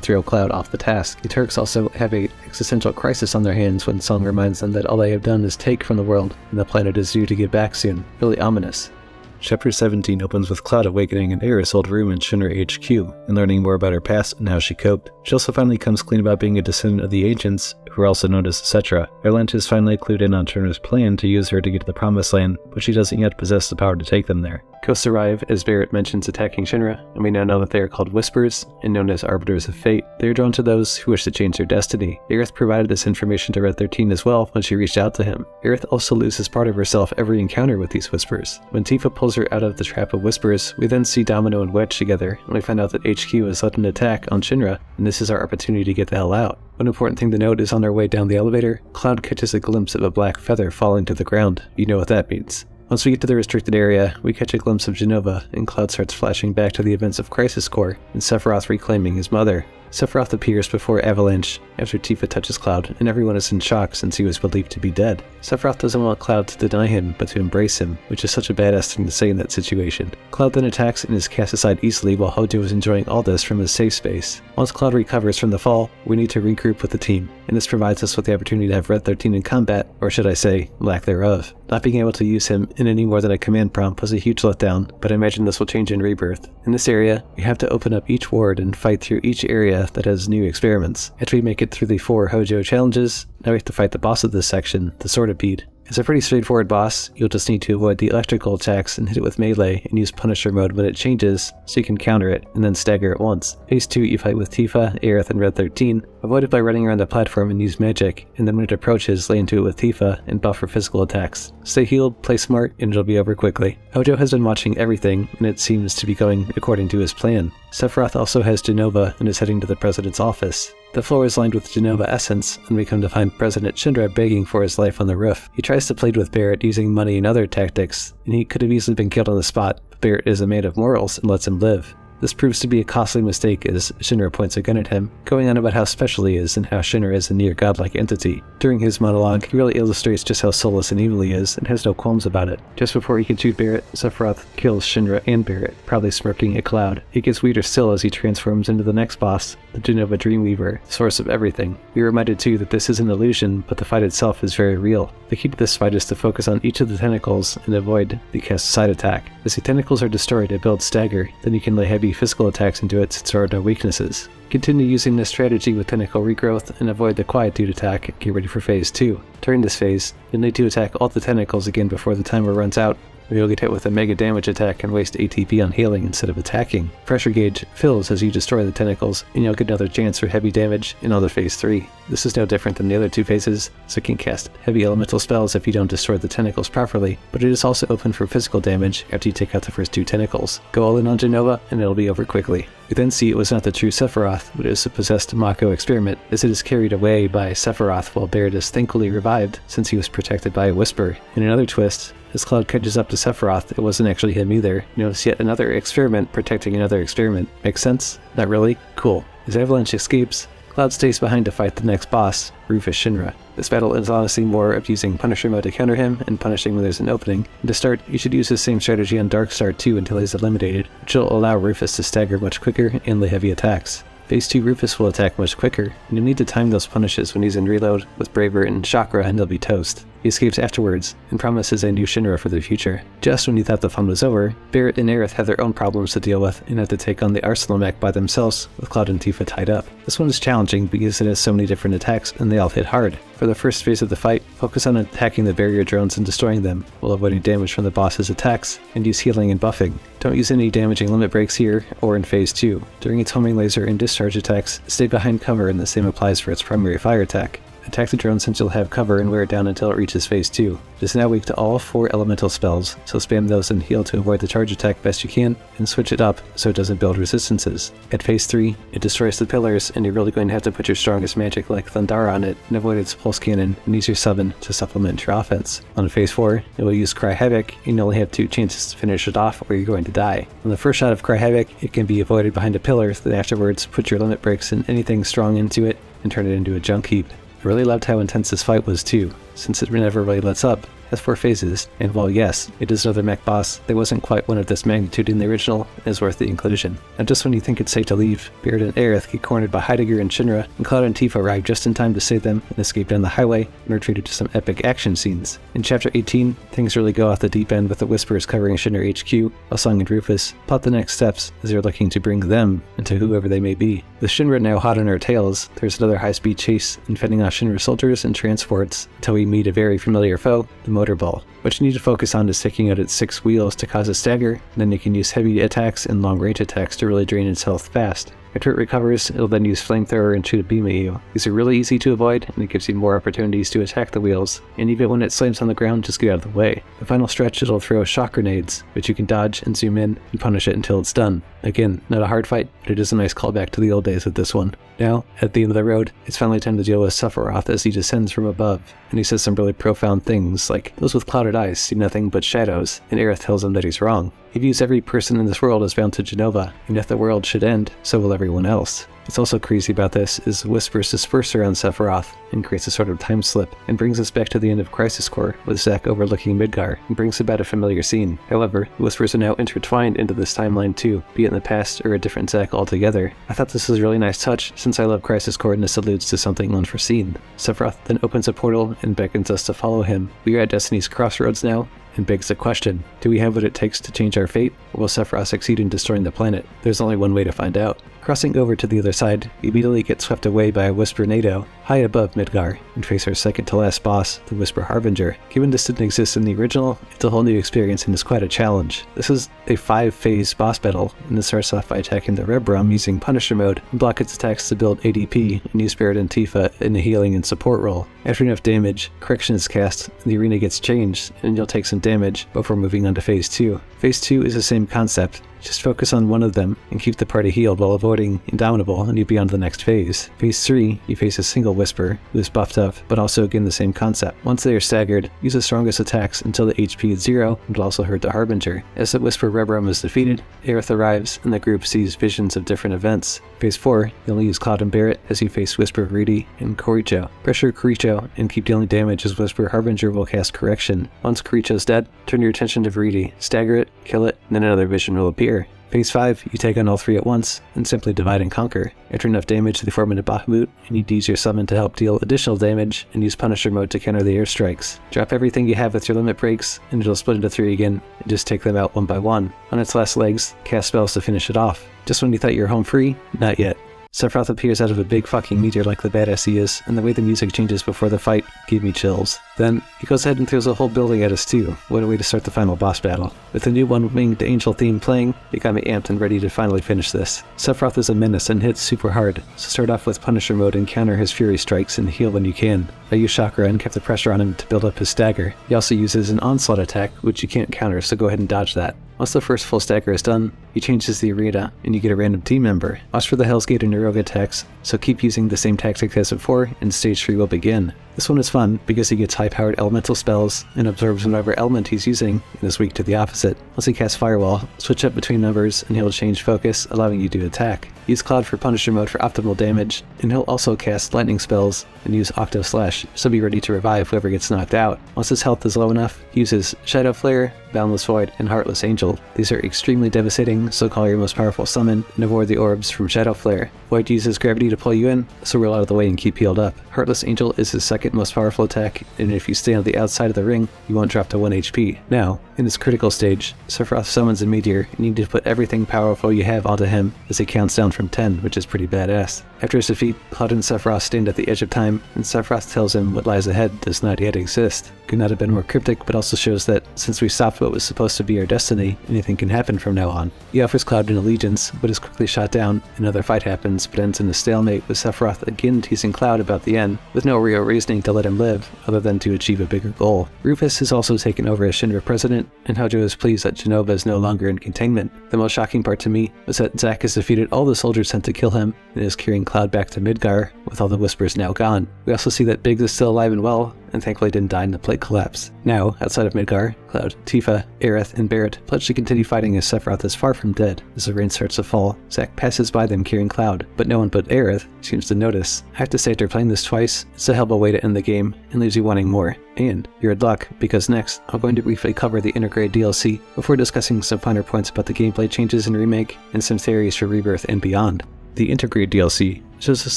throw Cloud off the task. The Turks also have a existential crisis on their hands when Song reminds them that all they have done is take from the world, and the planet is due to give back soon. Really ominous. Chapter 17 opens with Cloud awakening in Aerith's old room in Shinra HQ, and learning more about her past and how she coped. She also finally comes clean about being a descendant of the Ancients, who are also known as Cetra. Erlent is finally clued in on Shinra's plan to use her to get to the Promised Land, but she doesn't yet possess the power to take them there. Ghosts arrive as Barret mentions attacking Shinra, and we now know that they are called Whispers, and known as Arbiters of Fate. They are drawn to those who wish to change their destiny. Aerith provided this information to Red 13 as well when she reached out to him. Aerith also loses part of herself every encounter with these Whispers. When Tifa pulls her out of the trap of Whispers, we then see Domino and Wedge together, and we find out that HQ has led an attack on Shinra, and this is our opportunity to get the hell out. One important thing to note is on our way down the elevator, Cloud catches a glimpse of a black feather falling to the ground. You know what that means. Once we get to the restricted area, we catch a glimpse of Jenova, and Cloud starts flashing back to the events of Crisis Core, and Sephiroth reclaiming his mother. Sephiroth appears before Avalanche after Tifa touches Cloud, and everyone is in shock since he was believed to be dead. Sephiroth doesn't want Cloud to deny him, but to embrace him, which is such a badass thing to say in that situation. Cloud then attacks and is cast aside easily while Hojo is enjoying all this from his safe space. Once Cloud recovers from the fall, we need to regroup with the team, and this provides us with the opportunity to have Red 13 in combat, or should I say, lack thereof. Not being able to use him in any more than a command prompt was a huge letdown, but I imagine this will change in Rebirth. In this area, we have to open up each ward and fight through each area that has new experiments. After we make it through the 4 Hojo challenges, now we have to fight the boss of this section, the Swordipede. It's a pretty straightforward boss. You'll just need to avoid the electrical attacks and hit it with melee and use Punisher mode when it changes so you can counter it and then stagger it once. Phase 2 you fight with Tifa, Aerith, and Red 13. Avoid it by running around the platform and use magic, and then when it approaches, lay into it with Tifa and buff for physical attacks. Stay healed, play smart, and it'll be over quickly. Hojo has been watching everything, and it seems to be going according to his plan. Sephiroth also has Jenova and is heading to the president's office. The floor is lined with Jenova essence, and we come to find President Shinra begging for his life on the roof. He tries to plead with Barret using money and other tactics, and he could have easily been killed on the spot, but Barret is a man of morals and lets him live. This proves to be a costly mistake as Shinra points a gun at him, going on about how special he is and how Shinra is a near-godlike entity. During his monologue, he really illustrates just how soulless and evil he is and has no qualms about it. Just before he can shoot Barret, Sephiroth kills Shinra and Barret, proudly smirking at Cloud. It gets weirder still as he transforms into the next boss, the Jenova Dreamweaver, the source of everything. We are reminded too that this is an illusion, but the fight itself is very real. The key to this fight is to focus on each of the tentacles and avoid the cast side attack. As the tentacles are destroyed, it builds stagger, then you can lay heavy physical attacks into it since there are no weaknesses. Continue using this strategy with Tentacle Regrowth and avoid the Quietude attack and get ready for Phase 2. During this phase, you'll need to attack all the tentacles again before the timer runs out, or you'll get hit with a mega damage attack and waste ATP on healing instead of attacking. Pressure gauge fills as you destroy the tentacles, and you'll get another chance for heavy damage in other Phase 3. This is no different than the other 2 phases, so you can cast heavy elemental spells if you don't destroy the tentacles properly, but it is also open for physical damage after you take out the first 2 tentacles. Go all in on Jenova, and it'll be over quickly. We then see it was not the true Sephiroth, but it is a possessed Mako experiment, as it is carried away by Sephiroth while Barret is thankfully revived, since he was protected by a whisper. In another twist, as Cloud catches up to Sephiroth, it wasn't actually him either. Notice yet another experiment protecting another experiment. Makes sense? Not really? Cool. As Avalanche escapes, Cloud stays behind to fight the next boss, Rufus Shinra. This battle is honestly more of using Punisher mode to counter him and punishing when there's an opening. And to start, you should use the same strategy on Darkstar too until he's eliminated, which will allow Rufus to stagger much quicker and lay heavy attacks. Phase 2 Rufus will attack much quicker, and you'll need to time those punishes when he's in reload with Braver and Chakra, and he'll be toast. He escapes afterwards, and promises a new Shinra for the future. Just when you thought the fun was over, Barret and Aerith have their own problems to deal with, and have to take on the Arsenal mech by themselves, with Cloud and Tifa tied up. This one is challenging because it has so many different attacks, and they all hit hard. For the first phase of the fight, focus on attacking the barrier drones and destroying them, while avoiding damage from the boss's attacks, and use healing and buffing. Don't use any damaging limit breaks here, or in Phase 2. During its homing laser and discharge attacks, stay behind cover, and the same applies for its primary fire attack. Attack the drone since you'll have cover and wear it down until it reaches Phase 2. It is now weak to all 4 elemental spells, so spam those and heal to avoid the charge attack best you can, and switch it up so it doesn't build resistances. At Phase 3, it destroys the pillars, and you're really going to have to put your strongest magic like Thundara on it, and avoid its pulse cannon, and use your summon to supplement your offense. On Phase 4, it will use Cry Havoc, and you only have 2 chances to finish it off or you're going to die. On the first shot of Cry Havoc, it can be avoided behind a pillar, then afterwards put your limit breaks and anything strong into it, and turn it into a junk heap. I really loved how intense this fight was too, since it never really lets up. It has 4 phases, and while yes, it is another mech boss, there wasn't quite one of this magnitude in the original, and is worth the inclusion. And just when you think it's safe to leave, Barret and Aerith get cornered by Heidegger and Shinra, and Cloud and Tifa arrive just in time to save them and escape down the highway, and are treated to some epic action scenes. In Chapter 18, things really go off the deep end with the Whispers covering Shinra HQ, while Song and Rufus plot the next steps as they're looking to bring them into whoever they may be. With Shinra now hot on our tails, there's another high-speed chase and fending off Shinra soldiers and transports until we meet a very familiar foe, the Motor Ball. What you need to focus on is taking out its 6 wheels to cause a stagger, and then you can use heavy attacks and long-range attacks to really drain its health fast. After it recovers, it'll then use Flamethrower and shoot a beam at you. These are really easy to avoid, and it gives you more opportunities to attack the wheels, and even when it slams on the ground, just get out of the way. The final stretch, it'll throw shock grenades, which you can dodge and zoom in and punish it until it's done. Again, not a hard fight, but it is a nice callback to the old days with this one. Now, at the end of the road, it's finally time to deal with Sephiroth as he descends from above, and he says some really profound things, like, "Those with clouded eyes see nothing but shadows," and Aerith tells him that he's wrong. He views every person in this world as bound to Jenova, and if the world should end, so will everyone else. What's also crazy about this is Whispers disperse around Sephiroth and creates a sort of time slip, and brings us back to the end of Crisis Core, with Zack overlooking Midgar, and brings about a familiar scene. However, the Whispers are now intertwined into this timeline too, be it in the past or a different Zack altogether. I thought this was a really nice touch, since I love Crisis Core and this alludes to something unforeseen. Sephiroth then opens a portal and beckons us to follow him. We are at Destiny's crossroads now, and begs the question, do we have what it takes to change our fate, or will Sephiroth succeed in destroying the planet? There's only one way to find out. Crossing over to the other side, we immediately get swept away by a Whisper NATO, high above Midgar, and face our second to last boss, the Whisper Harbinger. Given this didn't exist in the original, it's a whole new experience and is quite a challenge. This is a 5-phase boss battle, and it starts off by attacking the Red Rum using Punisher mode, and block its attacks to build ADP, and use Barret and Tifa in a healing and support role. After enough damage, Correction is cast, and the arena gets changed, and you'll take some damage before moving on to Phase 2. Phase 2 is the same concept. Just focus on one of them and keep the party healed while avoiding Indomitable, and you'll be on to the next phase. Phase 3, you face a single Whisper, who is buffed up, but also again the same concept. Once they are staggered, use the strongest attacks until the HP is 0, and will also hurt the Harbinger. As the Whisper Rebrum is defeated, Aerith arrives, and the group sees visions of different events. Phase 4, you only use Cloud and Barret as you face Whisper Reedy and Koricho. Pressure Koricho and keep dealing damage as Whisper Harbinger will cast Correction. Once Koricho's dead, turn your attention to Reedy, stagger it, kill it, and then another vision will appear. Phase 5, you take on all 3 at once, and simply divide and conquer. After enough damage, they form into Bahamut, and you use your summon to help deal additional damage, and use Punisher mode to counter the airstrikes. Drop everything you have with your limit breaks, and it'll split into 3 again, and just take them out one by one. On its last legs, cast spells to finish it off. Just when you thought you were home free, not yet. Sephiroth appears out of a big fucking meteor like the badass he is, and the way the music changes before the fight gave me chills. Then, he goes ahead and throws a whole building at us too. What a way to start the final boss battle. With the new one-winged angel theme playing, it got me amped and ready to finally finish this. Sephiroth is a menace and hits super hard, so start off with Punisher mode and counter his fury strikes and heal when you can. I used chakra and kept the pressure on him to build up his stagger. He also uses an onslaught attack, which you can't counter, so go ahead and dodge that. Once the first full stagger is done, he changes the arena, and you get a random team member. Watch for the Hell's Gate and Nero attacks, so keep using the same tactics as before, and stage 3 will begin. This one is fun, because he gets high-powered elemental spells, and absorbs whatever element he's using, and is weak to the opposite. Once he casts Firewall, switch up between numbers, and he'll change focus, allowing you to attack. Use Cloud for Punisher mode for optimal damage, and he'll also cast lightning spells, and use Octo Slash, so be ready to revive whoever gets knocked out. Once his health is low enough, he uses Shadow Flare, Boundless Void, and Heartless Angel. These are extremely devastating, so call your most powerful summon, and avoid the orbs from Shadow Flare. Void uses gravity to pull you in, so roll out of the way and keep healed up. Heartless Angel is his second most powerful attack, and if you stay on the outside of the ring, you won't drop to 1 HP. Now, in this critical stage, Sephiroth summons a meteor, and you need to put everything powerful you have onto him as he counts down from 10, which is pretty badass. After his defeat, Cloud and Sephiroth stand at the edge of time, and Sephiroth tells him what lies ahead does not yet exist. Could not have been more cryptic, but also shows that, since we stopped what was supposed to be our destiny, anything can happen from now on. He offers Cloud an allegiance, but is quickly shot down. Another fight happens, but ends in a stalemate, with Sephiroth again teasing Cloud about the end, with no real reasoning to let him live, other than to achieve a bigger goal. Rufus has also taken over as Shinra president, and Hojo is pleased that Jenova is no longer in containment. The most shocking part to me was that Zack has defeated all the soldiers sent to kill him, and is carrying Cloud back to Midgar, with all the Whispers now gone. We also see that Biggs is still alive and well, and thankfully didn't die in the plate collapse. Now, outside of Midgar, Cloud, Tifa, Aerith, and Barret pledge to continue fighting as Sephiroth is far from dead. As the rain starts to fall, Zack passes by them carrying Cloud, but no one but Aerith seems to notice. I have to say, after playing this twice, it's a hell of a way to end the game, and leaves you wanting more. And you're in luck, because next, I'm going to briefly cover the Intergrade DLC before discussing some finer points about the gameplay changes in Remake, and some theories for Rebirth and beyond. The Intergrade DLC shows us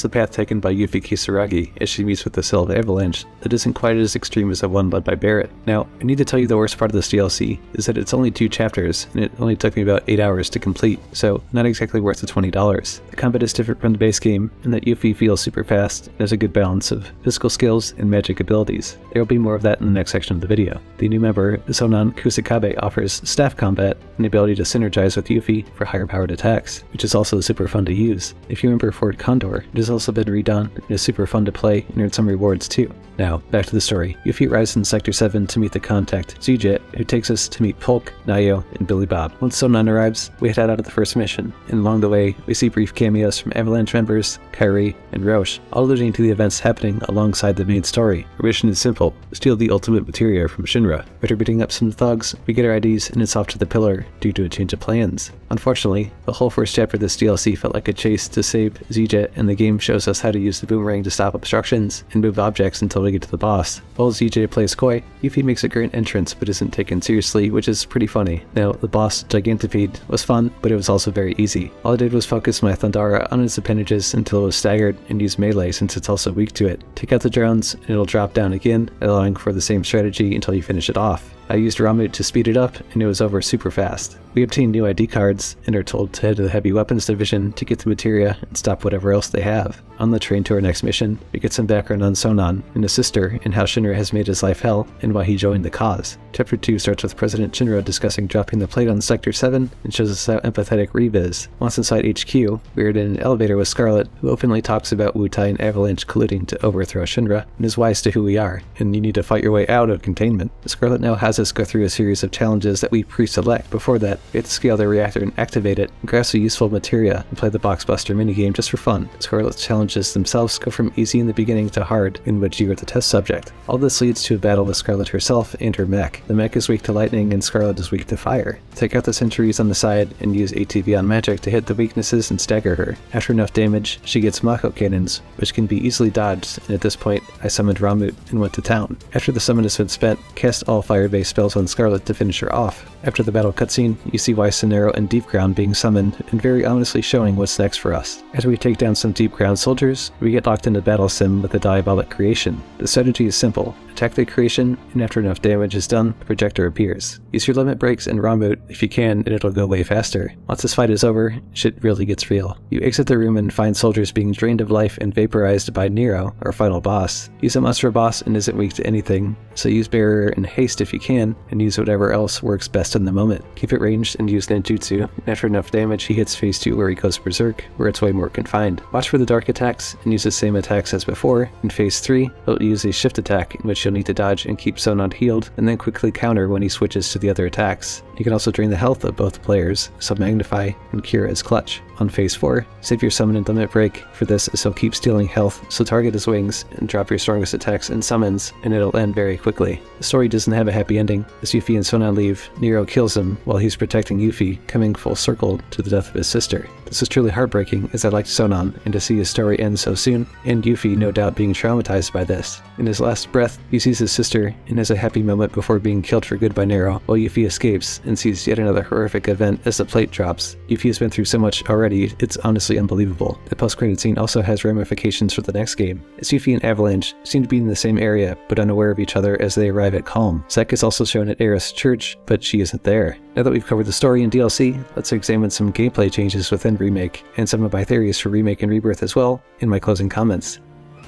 the path taken by Yuffie Kisaragi as she meets with the Cell of Avalanche that isn't quite as extreme as the one led by Barret. Now, I need to tell you the worst part of this DLC is that it's only 2 chapters, and it only took me about 8 hours to complete, so not exactly worth the $20. The combat is different from the base game, in that Yuffie feels super fast and has a good balance of physical skills and magic abilities. There will be more of that in the next section of the video. The new member, Sonan Kusakabe, offers staff combat and the ability to synergize with Yuffie for higher powered attacks, which is also super fun to use. If you remember Fort Condor, it has also been redone and is super fun to play and earned some rewards too. Now, back to the story. Yuffie arrives in Sector 7 to meet the contact, Zijet, who takes us to meet Polk, Nayo, and Billy Bob. Once Sonan arrives, we head out of the first mission, and along the way, we see brief cameos from Avalanche members, Kairi, and Roche, all alluding to the events happening alongside the main story. Our mission is simple: steal the ultimate materia from Shinra. After beating up some thugs, we get our IDs and it's off to the pillar due to a change of plans. Unfortunately, the whole first chapter of this DLC felt like a chase to save Zijet, and the game shows us how to use the boomerang to stop obstructions and move objects until we get to the boss. While Zijet plays coy, Yuffie makes a great entrance but isn't taken seriously, which is pretty funny. Now, the boss, Gigantipede, was fun, but it was also very easy. All I did was focus my Thundara on its appendages until it was staggered, and use melee since it's also weak to it. Take out the drones, and it'll drop down again, allowing for the same strategy until you finish it off. I used Ramut to speed it up, and it was over super fast. We obtain new ID cards, and are told to head to the Heavy Weapons Division to get the materia and stop whatever else they have. On the train to our next mission, we get some background on Sonan and his sister, and how Shinra has made his life hell, and why he joined the cause. Chapter 2 starts with President Shinra discussing dropping the plate on Sector 7, and shows us how empathetic Reeve is. Once inside HQ, we are in an elevator with Scarlet, who openly talks about Wutai and Avalanche colluding to overthrow Shinra, and is wise to who we are, and you need to fight your way out of containment. Scarlet now has us go through a series of challenges that we pre-select. Before that, we have to scale the reactor and activate it, and grasp a useful materia, and play the Boxbuster minigame just for fun. Scarlet's challenges themselves go from easy in the beginning to hard, in which you are the test subject. All this leads to a battle with Scarlet herself and her mech. The mech is weak to lightning, and Scarlet is weak to fire. Take out the sentries on the side, and use ATV on magic to hit the weaknesses and stagger her. After enough damage, she gets Mako cannons, which can be easily dodged, and at this point, I summoned Ramut and went to town. After the summon has been spent, cast all fire-based spells on Scarlet to finish her off. After the battle cutscene, you see Weiss and Nero and Deep Ground being summoned, and very ominously showing what's next for us. After we take down some Deep Ground soldiers, we get locked into battle sim with the Diabolic creation. The strategy is simple. Attack the creation, and after enough damage is done, the projector appears. Use your limit breaks and raw mode if you can, and it'll go way faster. Once this fight is over, shit really gets real. You exit the room and find soldiers being drained of life and vaporized by Nero, our final boss. He's a monster boss and isn't weak to anything, so use Barrier and Haste if you can, and use whatever else works best in the moment. Keep it ranged and use Ninjutsu, and after enough damage he hits phase 2 where he goes berserk, where it's way more confined. Watch for the dark attacks, and use the same attacks as before. In phase 3, he'll use a shift attack in which you'll need to dodge and keep Sonon healed, and then quickly counter when he switches to the other attacks. You can also drain the health of both players, so Magnify and Cure as clutch. On phase 4, save your summon and limit break for this, as he'll keep stealing health, so target his wings and drop your strongest attacks and summons, and it'll end very quickly. The story doesn't have a happy ending. As Yuffie and Sonon leave, Nero kills him while he's protecting Yuffie, coming full circle to the death of his sister. This is truly heartbreaking, as I liked Sonon, and to see his story end so soon, and Yuffie no doubt being traumatized by this. In his last breath, he sees his sister and has a happy moment before being killed for good by Nero, while Yuffie escapes and sees yet another horrific event as the plate drops. Yuffie has been through so much already, it's honestly unbelievable. The post-credit scene also has ramifications for the next game, as Yuffie and Avalanche seem to be in the same area, but unaware of each other as they arrive at Calm. Zack is also shown at Aerith's church, but she isn't there. Now that we've covered the story and DLC, let's examine some gameplay changes within Remake, and some of my theories for Remake and Rebirth as well, in my closing comments.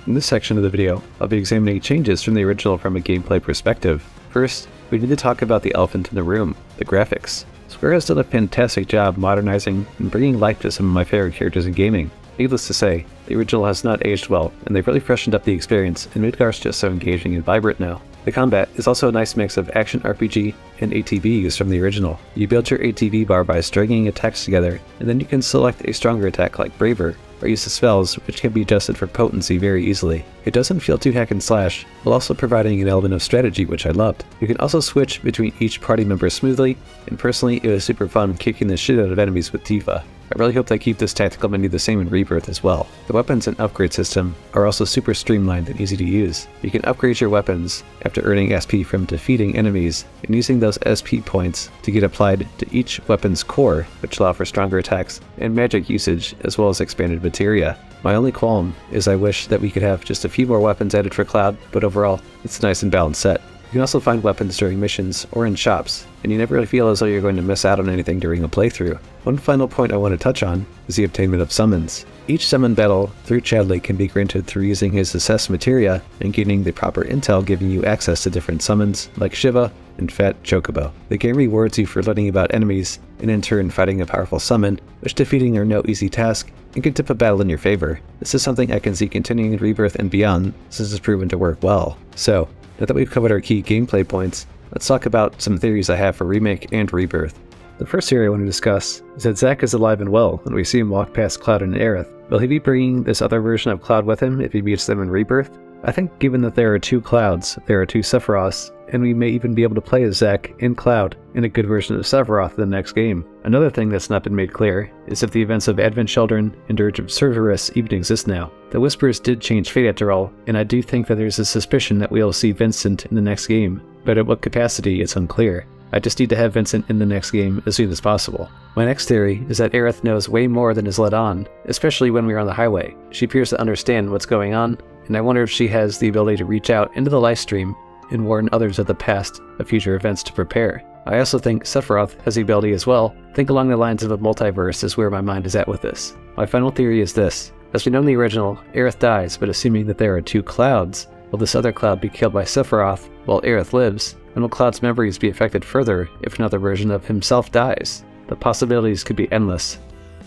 In this section of the video, I'll be examining changes from the original from a gameplay perspective. First, we need to talk about the elephant in the room, the graphics. Square has done a fantastic job modernizing and bringing life to some of my favorite characters in gaming. Needless to say, the original has not aged well, and they've really freshened up the experience, and Midgar's just so engaging and vibrant now. The combat is also a nice mix of action RPG and ATB used from the original. You build your ATB bar by stringing attacks together, and then you can select a stronger attack like Braver, or use the spells, which can be adjusted for potency very easily. It doesn't feel too hack and slash, while also providing an element of strategy, which I loved. You can also switch between each party member smoothly, and personally it was super fun kicking the shit out of enemies with Tifa. I really hope they keep this tactical menu the same in Rebirth as well. The weapons and upgrade system are also super streamlined and easy to use. You can upgrade your weapons after earning SP from defeating enemies, and using those SP points to get applied to each weapon's core, which allow for stronger attacks and magic usage, as well as expanded materia. My only qualm is I wish that we could have just a few more weapons added for Cloud, but overall, it's a nice and balanced set. You can also find weapons during missions or in shops, and you never really feel as though you're going to miss out on anything during a playthrough. One final point I want to touch on is the obtainment of summons. Each summon battle through Chadley can be granted through using his assessed materia and gaining the proper intel, giving you access to different summons like Shiva and Fat Chocobo. The game rewards you for learning about enemies and in turn fighting a powerful summon, which defeating are no easy task and can tip a battle in your favor. This is something I can see continuing in Rebirth and beyond, since it's proven to work well. So, now that we've covered our key gameplay points, let's talk about some theories I have for Remake and Rebirth. The first theory I want to discuss is that Zack is alive and well when we see him walk past Cloud and Aerith. Will he be bringing this other version of Cloud with him if he meets them in Rebirth? I think given that there are two Clouds, there are two Sephiroths, and we may even be able to play as Zack in Cloud in a good version of Sephiroth in the next game. Another thing that's not been made clear is if the events of Advent Children and Dirge of Cerberus even exist now. The Whispers did change fate after all, and I do think that there's a suspicion that we'll see Vincent in the next game, but at what capacity it's unclear. I just need to have Vincent in the next game as soon as possible. My next theory is that Aerith knows way more than is let on, especially when we're on the highway. She appears to understand what's going on, and I wonder if she has the ability to reach out into the livestream and warn others of the past of future events to prepare. I also think Sephiroth has the ability as well. Think along the lines of a multiverse is where my mind is at with this. My final theory is this. As we know in the original, Aerith dies, but assuming that there are two Clouds, will this other Cloud be killed by Sephiroth while Aerith lives? And will Cloud's memories be affected further if another version of himself dies? The possibilities could be endless.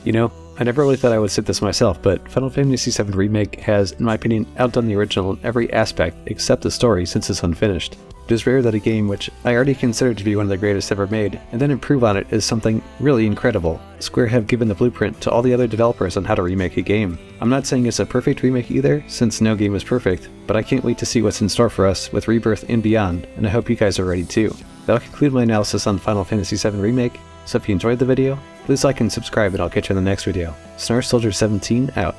You know, I never really thought I would say this myself, but Final Fantasy VII Remake has, in my opinion, outdone the original in every aspect except the story since it's unfinished. It is rare that a game which I already considered to be one of the greatest ever made, and then improve on it, is something really incredible. Square have given the blueprint to all the other developers on how to remake a game. I'm not saying it's a perfect remake either, since no game is perfect, but I can't wait to see what's in store for us with Rebirth and beyond, and I hope you guys are ready too. That'll conclude my analysis on Final Fantasy VII Remake, so if you enjoyed the video, please like and subscribe and I'll catch you in the next video. Snar Soldier 17 out.